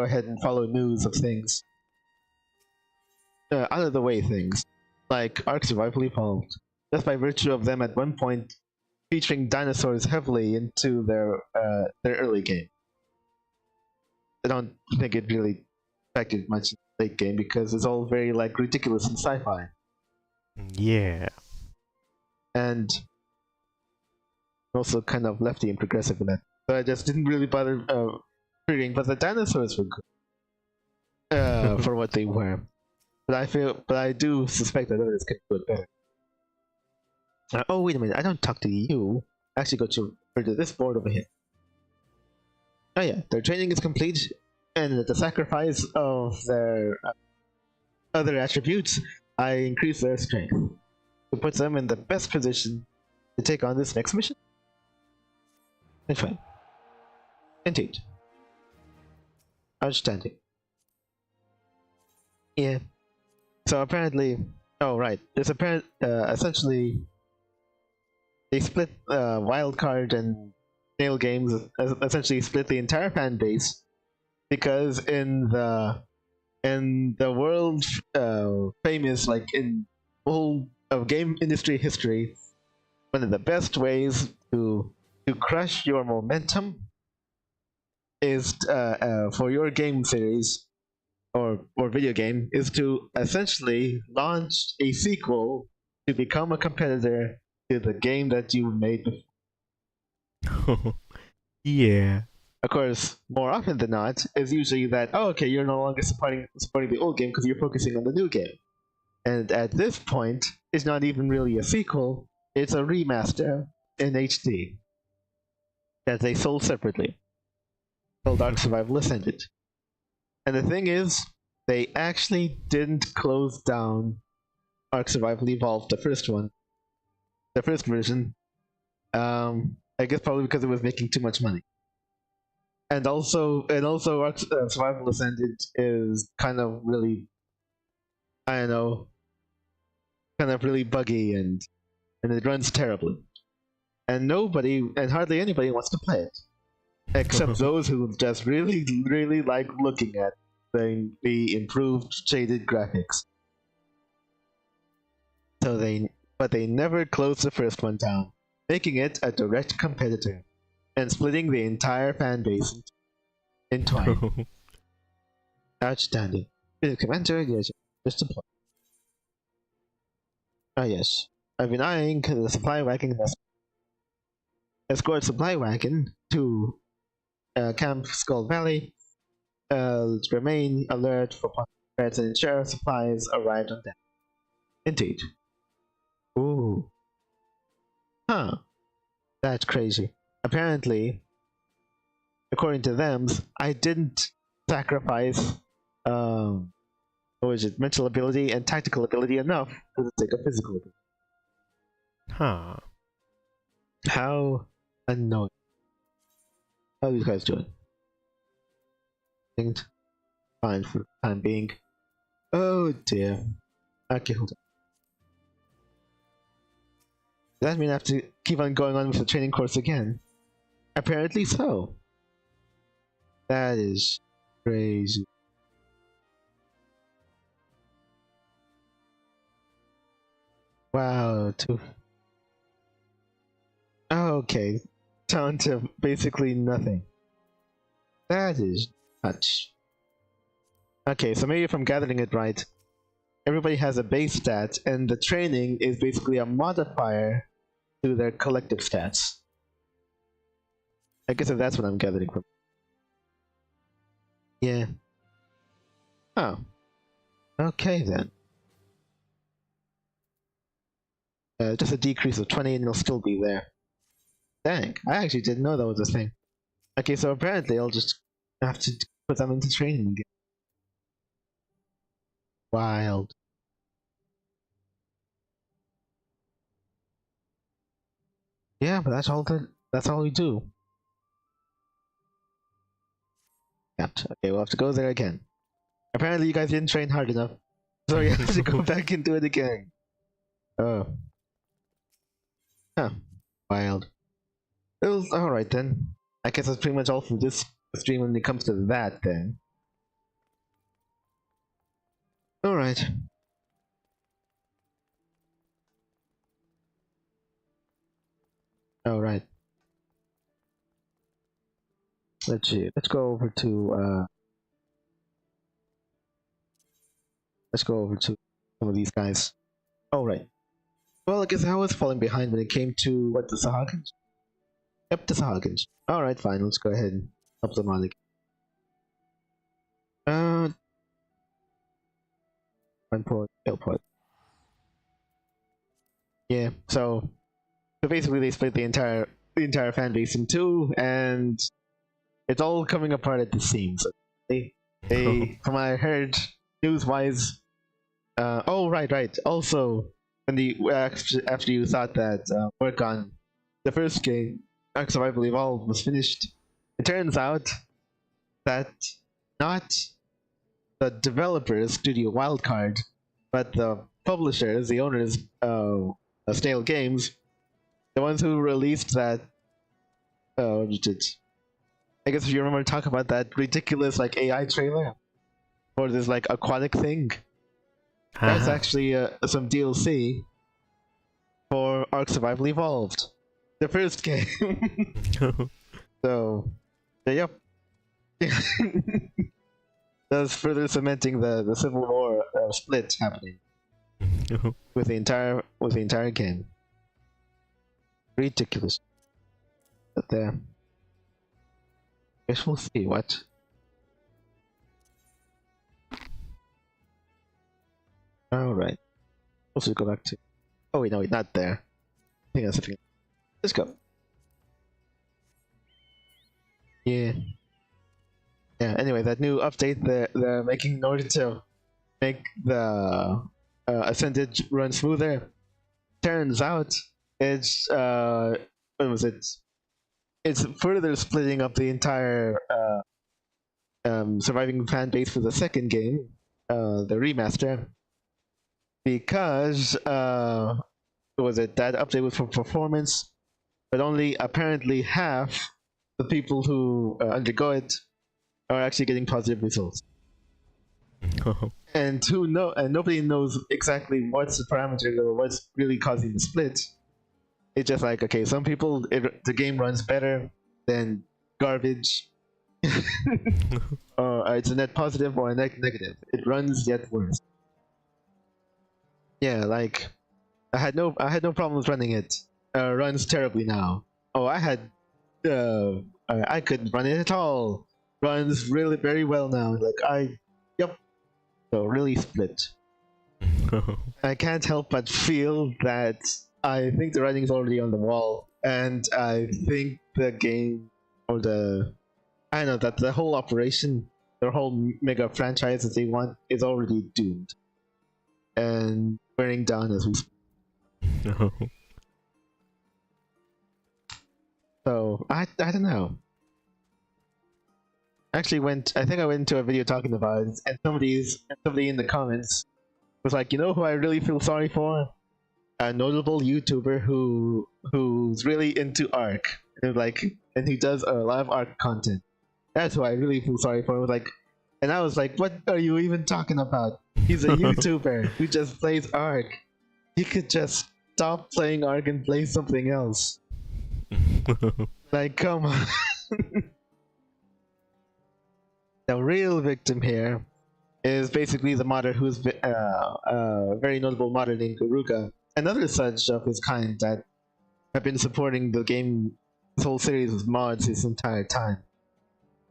ahead and follow news of things. Out of the way things. Like Ark Survival Evolved. Just by virtue of them at one point featuring dinosaurs heavily into their early game. I don't think it really affected much in the late game because it's all very like ridiculous and sci-fi. Yeah. And also kind of lefty and progressive in that. So I just didn't really bother reading, but the dinosaurs were good for what they were. But I do suspect that others could do it better. Oh wait a minute! I don't talk to you. I actually go to this board over here. Oh yeah, their training is complete, and at the sacrifice of their other attributes, I increase their strength to put them in the best position to take on this next mission. That's fine. Indeed. Outstanding. Yeah. So apparently, oh right, there's essentially they split Wildcard and Nail Games essentially split the entire fan base because in the world famous like in all of game industry history, one of the best ways to crush your momentum is for your game series or video game is to essentially launch a sequel to become a competitor to the game that you made before. Yeah. Of course, more often than not, is usually that, oh, okay, you're no longer supporting the old game because you're focusing on the new game. And at this point, it's not even really a sequel, it's a remaster in HD that they sold separately. Called Ark Survival Ascended. And the thing is, they actually didn't close down Ark Survival Evolved, the first one. The first version. I guess probably because it was making too much money. And also Ark Survival Ascended is kind of really, I don't know, kind of really buggy and it runs terribly. And hardly anybody wants to play it. Except those who just really, really like looking at the improved shaded graphics. But they never closed the first one down, making it a direct competitor and splitting the entire fan base in twain. Outstanding. Commander, yes, just a point. Ah yes, I've been eyeing the supply wagon. Escort supply wagon to Camp Skull Valley. Remain alert for threats and ensure supplies arrived on deck. Indeed. Ooh. Huh. That's crazy. Apparently, according to them, I didn't sacrifice mental ability and tactical ability enough for the sake of physical ability. Huh. How annoying. How are these guys doing? Fine for the time being. Oh dear. Okay, hold on. Does that mean I have to keep on going on with the training course again? Apparently so. That is crazy. Wow, okay. Down to basically nothing. That is nuts. Okay, so maybe if I'm gathering it right, everybody has a base stat, and the training is basically a modifier to their collective stats. I guess if that's what I'm gathering from. Yeah. Oh. Okay then. Just a decrease of 20 and it'll still be there. Dang, I actually didn't know that was a thing. Okay, so apparently I'll just have to put them into training again. Wild. Yeah, but that's all we do. snapped. Okay, we'll have to go there again. Apparently you guys didn't train hard enough, so you have to go back and do it again. Oh. Huh. Wild. Well, alright then. I guess that's pretty much all for this stream when it comes to that then. Alright. Alright. Let's see. Let's go over to some of these guys. Alright. Well, I guess I was falling behind when it came to what, the Sahagins? Yep, the Sahagins. Alright, fine, let's go ahead and help them on again. 1 point, 0 point. Yeah, so basically they split the entire fan base in two, and it's all coming apart at the seams. They from what I heard, news-wise. Oh, right. Also, when after you thought that work on the first game, XIV Evolved, was finished, it turns out that not the developers, Studio Wildcard, but the publishers, the owners of Stale Games, the ones who released that. I guess if you remember, talk about that ridiculous like AI trailer for this like aquatic thing. That's actually some DLC for Ark Survival Evolved, the first game. So, yep. That's further cementing the Civil War split happening with the entire game. Ridiculous. But guess we'll see what. Alright. Also go back to. Oh wait, no, not there. I think that's something. Let's go. Yeah. Yeah, anyway, that new update they're making in order to make the Ascended run smoother. Turns out it's what was it? It's further splitting up the entire surviving fan base for the second game, the remaster, because what was it? That update was for performance, but only apparently half the people who undergo it are actually getting positive results. And nobody knows exactly what's the parameter or what's really causing the split. It's just like, okay, some people the game runs better than garbage. Or it's a net positive or a net negative. It runs yet worse. Yeah, like I had no problems running it. Runs terribly now. Oh, I couldn't run it at all. Runs really very well now. Yep. So really split. I can't help but feel that I think the writing's already on the wall, and I think the game or that the whole operation, their whole mega franchise that they want, is already doomed and burning down as we speak. So I don't know. I think I went into a video talking about it, and somebody in the comments was like, you know who I really feel sorry for? A notable YouTuber who's really into Ark and who does a lot of Ark content. That's who I really feel sorry for. And I was like, what are you even talking about? He's a YouTuber who just plays Ark. He could just stop playing Ark and play something else. Like, come on. The real victim here is basically the modder who's a very notable modder named Garuga, another such of his kind that have been supporting the game, this whole series with mods his entire time,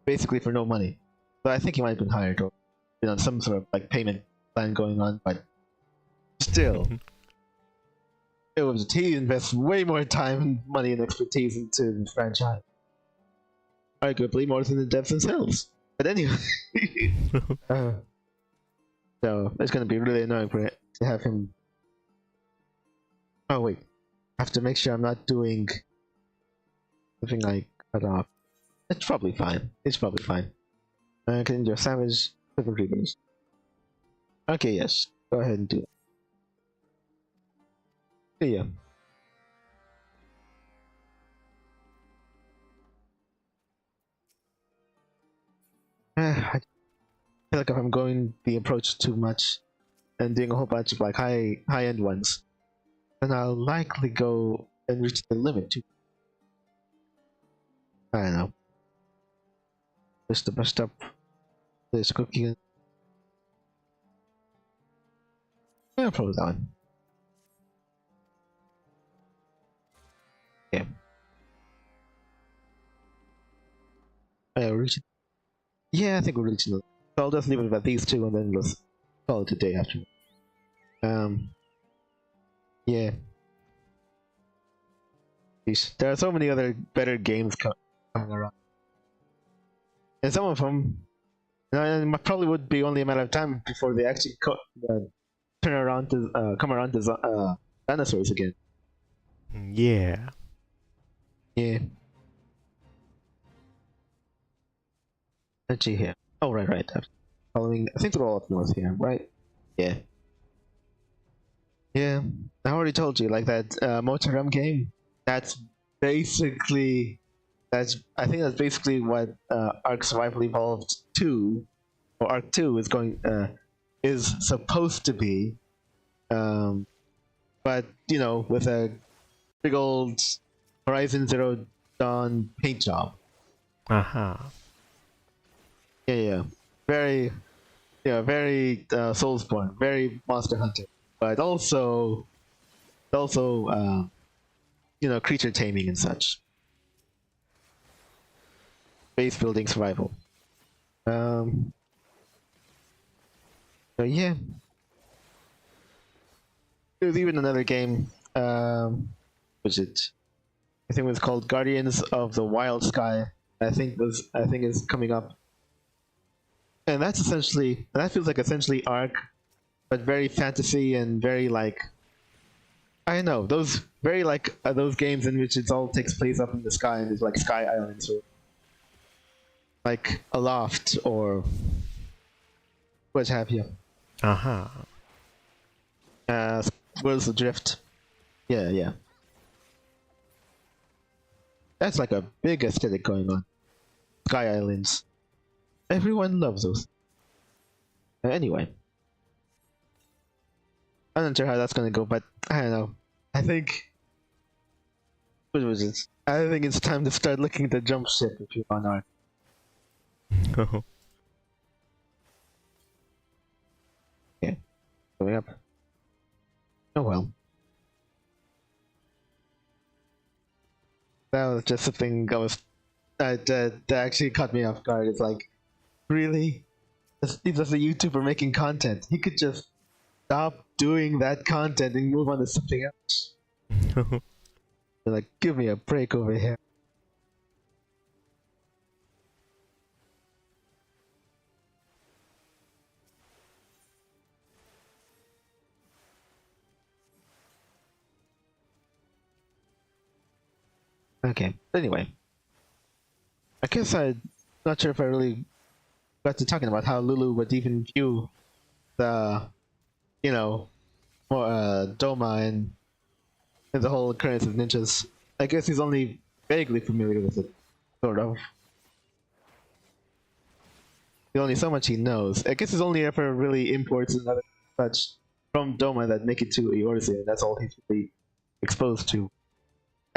basically for no money. So I think he might have been hired or been on some sort of like payment plan going on, but still, he invests way more time and money and expertise into the franchise, arguably more than the devs themselves. But anyway, so it's going to be really annoying for it to have him. Oh wait, I have to make sure I'm not doing something like cut off. It's probably fine. Can your savage readings? Okay, yes. Go ahead and do it. Yeah. I feel like if I'm going the approach too much and doing a whole bunch of like high end ones, then I'll likely go and reach the limit too. I don't know. Just the best up this cookie. Yeah, probably that one. Yeah. Reach it. Yeah, I think we're reaching it. So I'll just leave it at these two and then let's call it a day after. Yeah. Jeez. There are so many other better games coming around. And some of them, it probably would be only a matter of time before they actually turn around to come around to dinosaurs again. Yeah. Yeah. Let's see here. Oh, right. Following, I think they're all up north here, right? Yeah. Yeah. I already told you, like that Motorum game. That's basically I think that's basically what Ark Survival Evolved 2 or Ark 2 is supposed to be. But with a big old Horizon Zero Dawn paint job. Uh-huh. Yeah. Very Soulsborne, very Monster Hunter, but also creature taming and such. Base building survival. So yeah. There's even another game, was it? I think it was called Guardians of the Wild Sky. I think is coming up. And that feels like essentially Ark, but very fantasy and very like, I don't know, those very like those games in which it all takes place up in the sky and there's like sky islands or like Aloft or what have you. Uh-huh. Worlds Adrift. Yeah. That's like a big aesthetic going on. Sky islands. Everyone loves those. Anyway. I'm not sure how that's gonna go, but I don't know. I think... What was it? I think it's time to start looking to jump ship if you're on Ark. Yeah. Going up. Oh well. That was just something that actually caught me off guard. It's like, really? He's just a YouTuber making content. He could just stop doing that content and move on to something else. They're like, give me a break over here. Okay, anyway. I guess I'm not sure if I really got to talking about how Lulu would even view the, Doma and the whole occurrence of ninjas. I guess he's only vaguely familiar with it, sort of. There's only so much he knows. I guess he's only ever really imports another such from Doma that make it to Eorzea, and that's all he's really exposed to.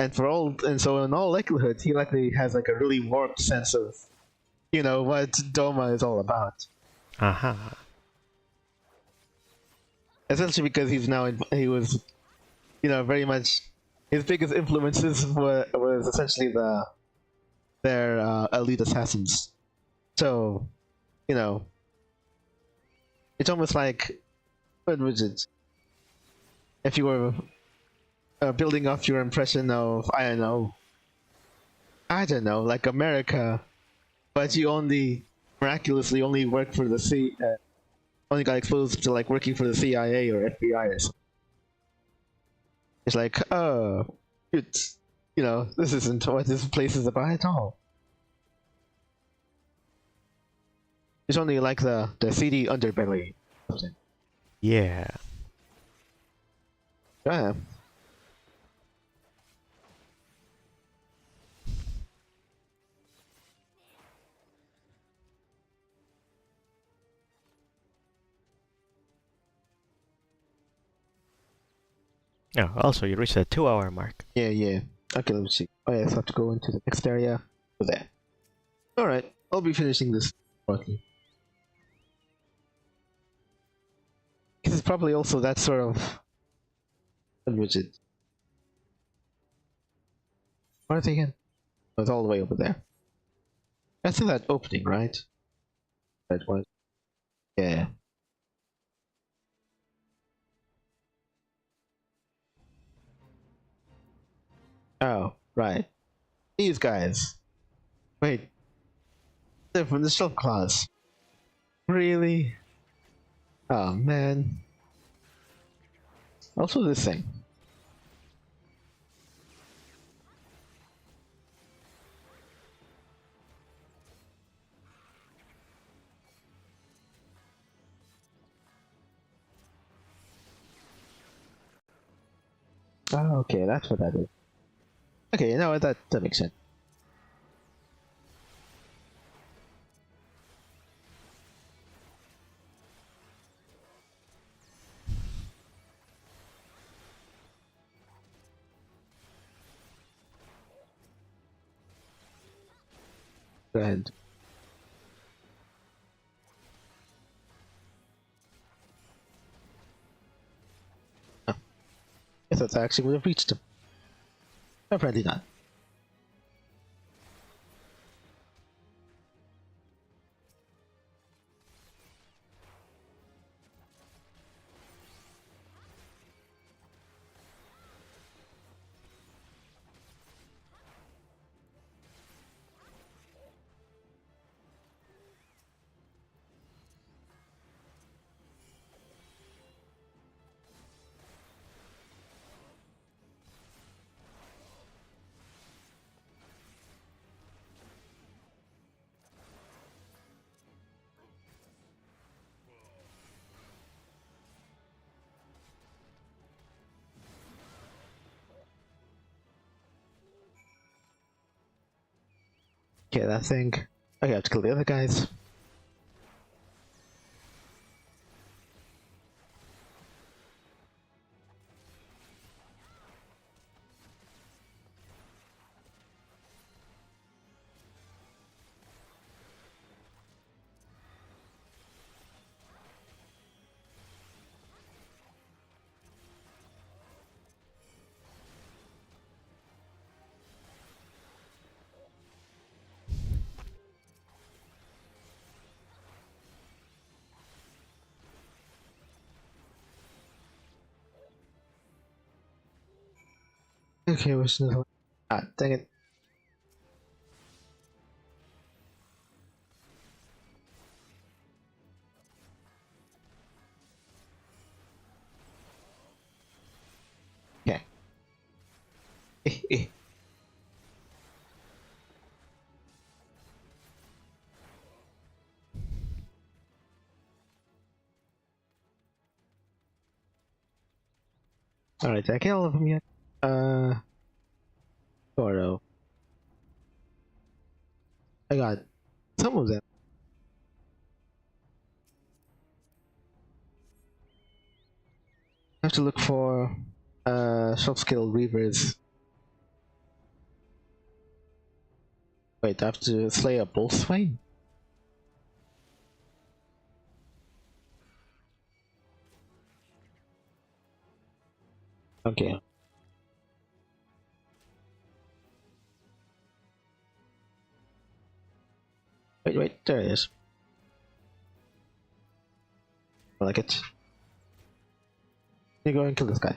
And so in all likelihood, he likely has like a really warped sense of, what Doma is all about. Uh-huh. Essentially because he was, very much, his biggest influences was essentially their elite assassins. So, it's almost like, what was it? If you were building off your impression of, I don't know, like America, but you miraculously only worked for the only got exposed to like working for the CIA or FBI or something. It's like, oh, this isn't what this place is about at all. It's only like the seedy underbelly. Yeah. Yeah. Oh, also, you reached the 2 hour mark. Yeah. Okay, let me see. Oh yeah, I have to go into the next area. Go there. Alright, I'll be finishing this shortly. This is probably also that sort of rigid. Where are they again? Oh, it's all the way over there. That's in that opening, right? That was. Yeah. Oh, right. These guys. Wait, they're from the shop class. Really? Oh man. Also this thing. Oh, okay, that's what that is. Okay, you know what, that makes sense. Go ahead. Oh, I thought I actually would have reached him. Apparently not. Okay, that thing. Okay, I have to kill the other guys. Okay, where's another one? Ah, dang it. Okay. Alright, did I kill all of them yet? Todoh. I got some of them. I have to look for soft skill reavers. Wait, I have to slay a bull swine? Okay. Wait, there it is. I like it. You go and kill this guy.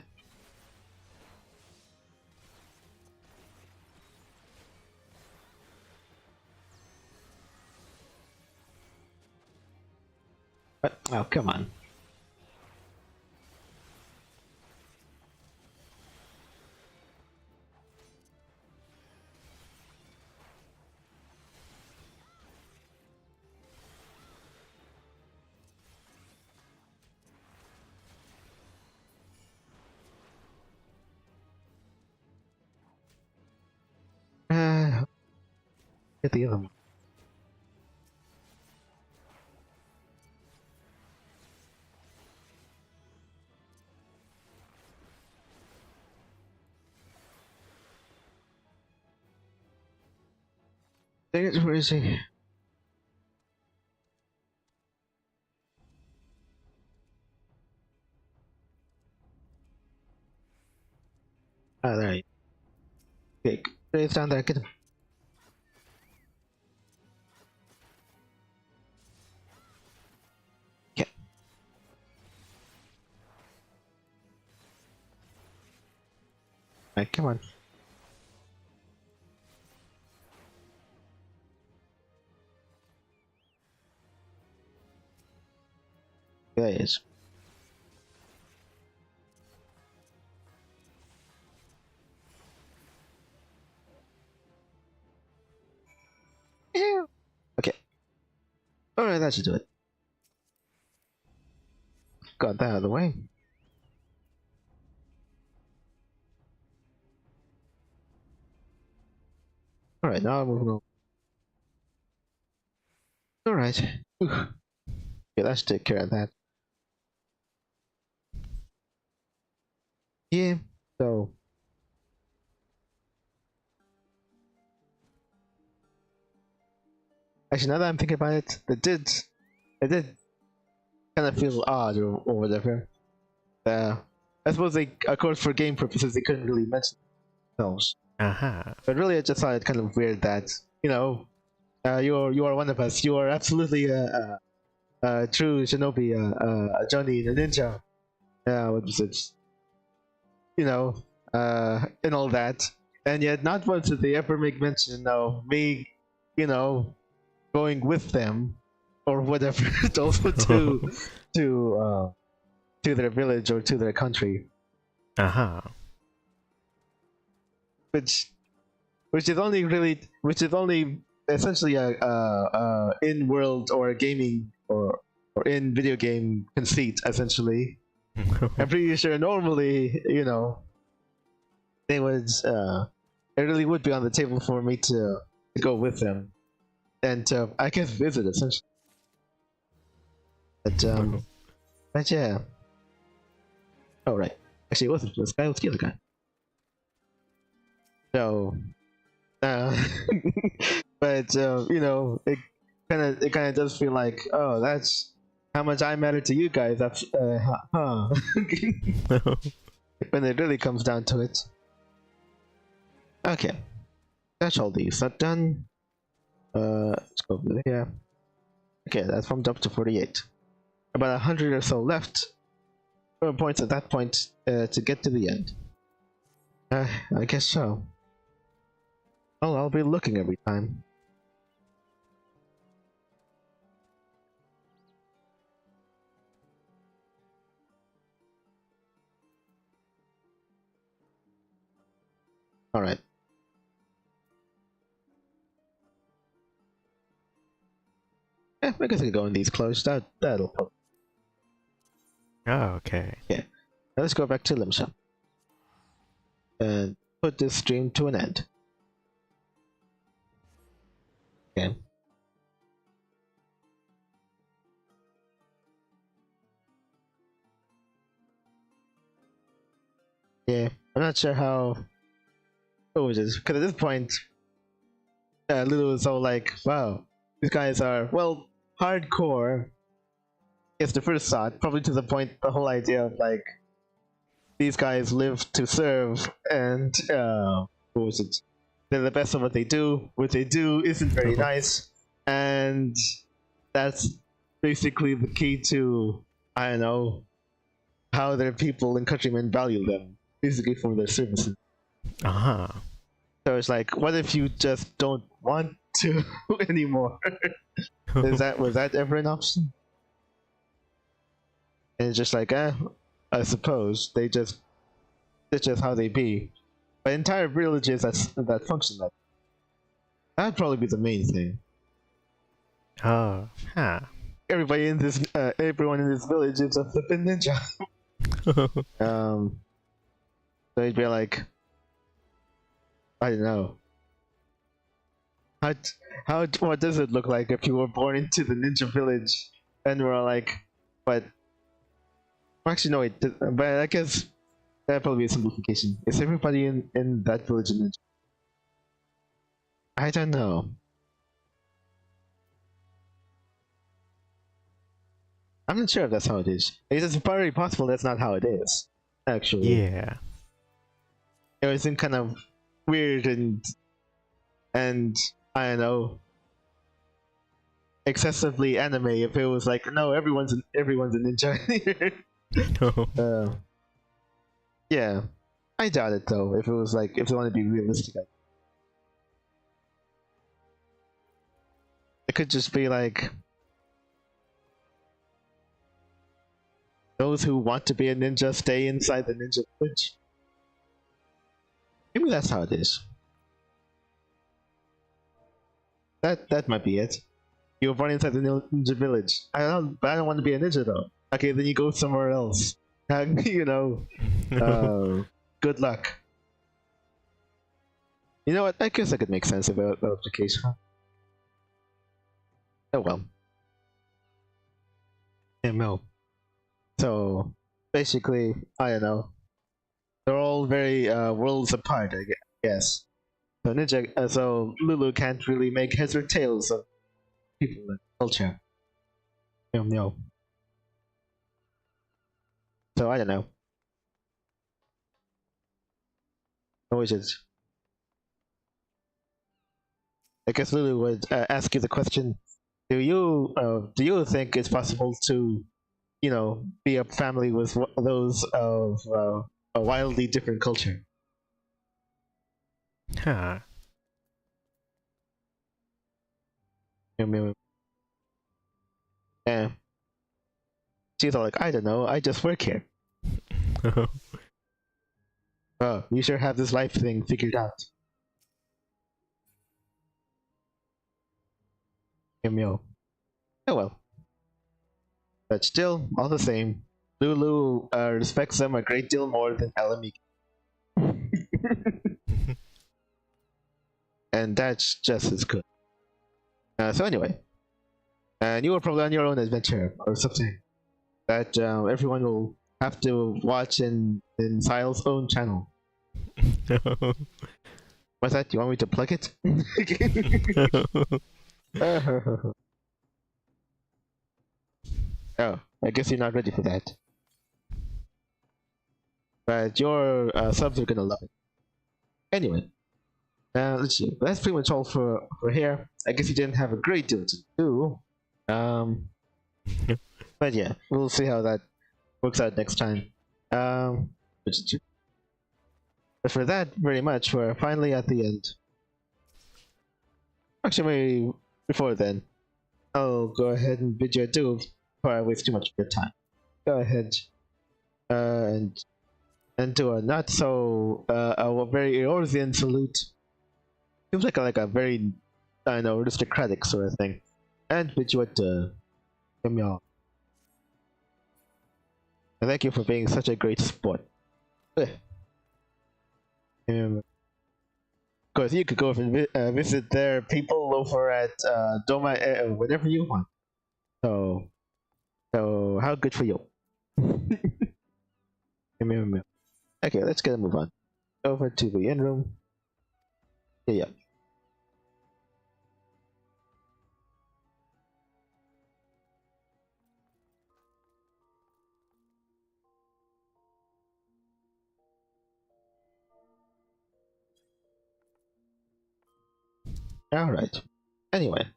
What? Oh, come on. Get the other one. Dang it, where is he? Ah, there he is. Okay, it's down there, get him. Yeah. Alright, come on. There he is. Yeah. Okay. Alright, that should do it. Got that out of the way. Alright, now I'm moving on. Alright. Yeah, let's take care of that. Yeah, so. Actually, now that I'm thinking about it, it did kind of feel odd or whatever. I suppose they, of course, for game purposes, they couldn't really mention themselves. But really, I just thought it kind of weird that, you know, you are one of us. You are absolutely a true shinobi, Johnny the ninja. What was it? You know, and all that. And yet, not once did they ever make mention of me, you know, going with them or whatever, also to their village or to their country. Which is only essentially a in-world or a gaming or in video game conceit, essentially. I'm pretty sure normally, you know, they would it really would be on the table for me to go with them and to, I guess, visit, essentially. But yeah. Oh right, actually it wasn't this guy, it was the other guy. So but you know, it kind of does feel like, oh, that's how much I matter to you guys. That's when it really comes down to it. Okay, that's all these. That done. Let's go over there. Okay, that's bumped up to 48. About 100 or so left. Points at that point to get to the end. I guess so. Well, I'll be looking every time. Alright. Yeah, I guess I can go in these close. That'll help. Oh, okay. Yeah. Now let's go back to Limsa. And put this stream to an end. Okay. Yeah, I'm not sure how. What was it? Because at this point, Lulu was all like, wow, these guys are, well, hardcore. It's the first thought, probably to the point, the whole idea of like, these guys live to serve, and what was it? They're the best at what they do. What they do isn't very nice, and that's basically the key to, I don't know, how their people and countrymen value them, basically for their services. So it's like, what if you just don't want to anymore? Was that ever an option? And it's just like, I suppose that's just how they be. But entire villages that function like that'd probably be the main thing. Everybody in this, everyone in this village is a flippin' ninja. So it'd be like, I don't know. How what does it look like if you were born into the ninja village and were like, but actually no, but I guess that'd probably be a simplification. Is everybody in that village a ninja? I don't know. I'm not sure if that's how it is. It's very possible that's not how it is. Actually, Yeah. it was in kind of weird and I don't know, excessively anime. If it was like, no, everyone's a ninja here. No. Yeah, I doubt it though. If it was like, if they want to be realistic, it could just be like those who want to be a ninja stay inside the ninja village. Maybe that's how it is. That might be it. You were born inside the ninja village. I don't want to be a ninja though. Okay, then you go somewhere else. You know, good luck. You know what? I guess that could make sense if that was the case. Oh well. Yeah, no. So basically, I don't know. They're all very worlds apart, I guess. So so Lulu can't really make heads or tails of people and culture. No. So I don't know. What is it? I guess Lulu would ask you the question: do you think it's possible to, be a family with those of a wildly different culture? Huh. Yeah. She's all like, I don't know, I just work here. Oh, you sure have this life thing figured out. Oh well. But still, all the same, Lulu respects them a great deal more than Elamik. And that's just as good. So anyway, and you were probably on your own adventure or something that everyone will have to watch in Sile's own channel. No. What's that? Do you want me to plug it? Oh, I guess you're not ready for that. But your subs are gonna love it. Anyway, let's see. That's pretty much all for here. I guess you didn't have a great deal to do. But yeah, we'll see how that works out next time. But for that, very much, we're finally at the end. Actually, before then, I'll go ahead and bid you adieu before I waste too much of your time. Go ahead and do a not so a very Eorzean salute. Seems like a very, I don't know, aristocratic sort of thing. And bid you adieu. Thank you for being such a great sport. Of course, you could go and visit their people over at Doma whenever you want. So how good for you? Okay, let's get a move on. Over to the in room. Yeah. Alright. Anyway,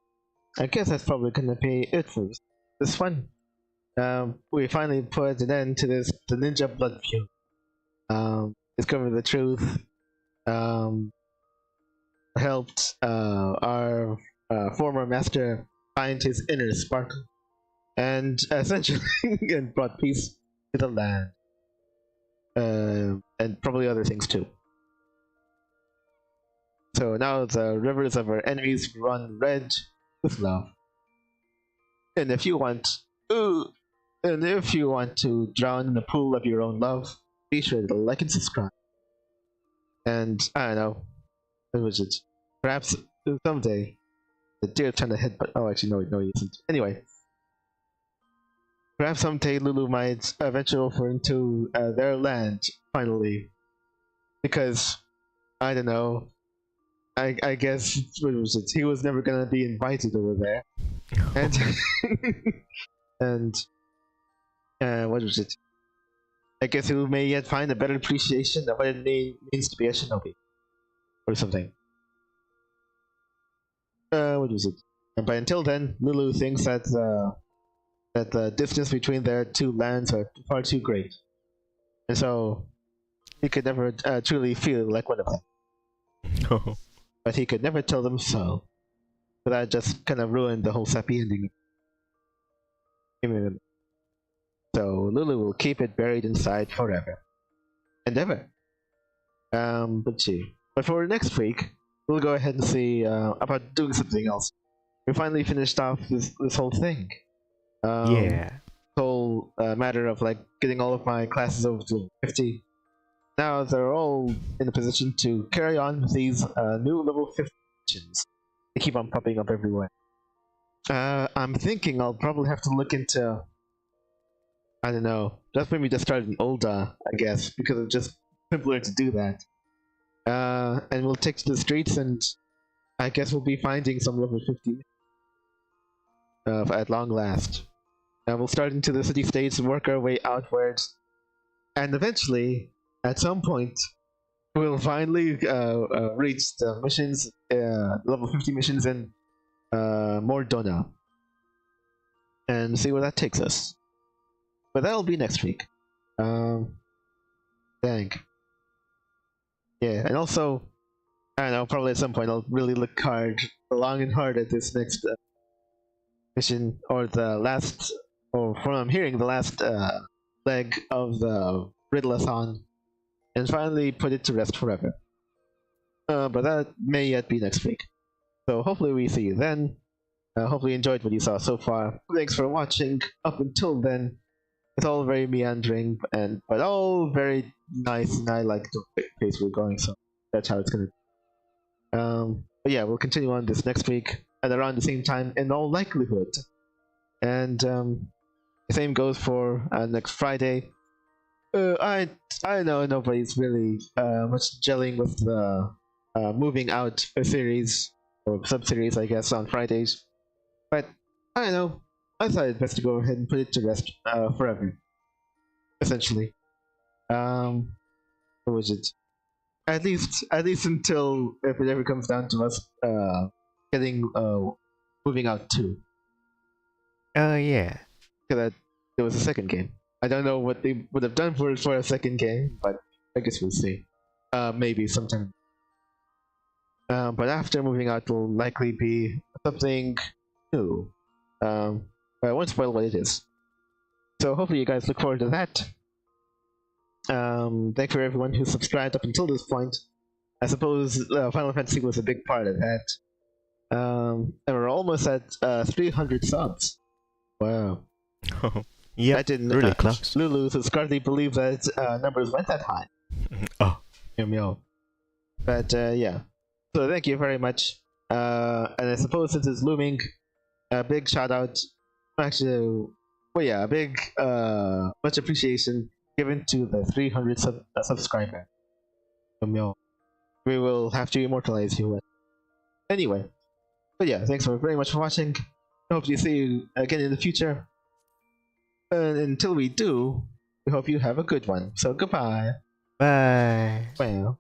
I guess that's probably gonna be it for this one. We finally put an end to the ninja blood feud. Discovered the truth. Helped our former master find his inner sparkle, and essentially and brought peace to the land. And probably other things too. So now the rivers of our enemies run red with love. And if you want, to drown in the pool of your own love, be sure to like and subscribe. And I don't know, what was it? Perhaps someday. The deer trying to hit, but oh, actually, no, he isn't. Anyway, perhaps someday Lulu might venture over into their land finally, because I don't know. I guess what was it? He was never gonna be invited over there, and and what was it? I guess he may yet find a better appreciation of what it means to be a shinobi, or something. What was it? But until then, Lulu thinks that the distance between their two lands are far too great, and so he could never truly feel like one of them. No. But he could never tell them so. So that just kind of ruined the whole sappy ending. So Lulu will keep it buried inside forever and ever. But for next week, we'll go ahead and see about doing something else. We finally finished off this whole thing. Yeah. Whole matter of like getting all of my classes over to 50. Now they're all in a position to carry on with these new level 50 missions. They keep on popping up everywhere. I'm thinking I'll probably have to look into, I don't know, just maybe just start an Ulda, I guess, because it's just simpler to do that. And we'll take to the streets, and I guess we'll be finding some level 50 at long last. We'll start into the city states and work our way outwards, and eventually, at some point, we'll finally reach the missions, level 50 missions in more Todoh, and see where that takes us. But that'll be next week. Dang. Yeah, and also, I don't know, probably at some point I'll really look long and hard at this next mission, or the last, or from what I'm hearing, the last leg of the Riddle-a-thon, and finally put it to rest forever. But that may yet be next week. So hopefully we see you then. Hopefully you enjoyed what you saw so far. Thanks for watching. Up until then, it's all very meandering, but all very nice, and I like the pace we're going, so that's how it's gonna be. But yeah, we'll continue on this next week, at around the same time, in all likelihood. And the same goes for next Friday. I know nobody's really much gelling with the moving out a series, or sub-series, I guess, on Fridays. But, I don't know, I thought it best to go ahead and put it to rest forever. Essentially. What was it? At least until, if it ever comes down to us getting moving out too. Yeah. Because there was a second game. I don't know what they would have done for a second game, but I guess we'll see. Maybe sometime. But after moving out will likely be something new. But I won't spoil what it is. So hopefully you guys look forward to that. Thank you for everyone who subscribed up until this point. I suppose Final Fantasy was a big part of that. And we're almost at 300 subs. Wow. Yeah, I didn't really close. Lulu hardly believe that numbers went that high. Oh. Meow. But yeah. So thank you very much. And I suppose since it's looming, a big shout out. Actually, well, yeah, a big much appreciation given to the 300 subscriber. Meow. We will have to immortalize you. Anyway. But yeah, thanks very much for watching. I hope to see you again in the future. And until we do, we hope you have a good one. So goodbye. Bye. Well.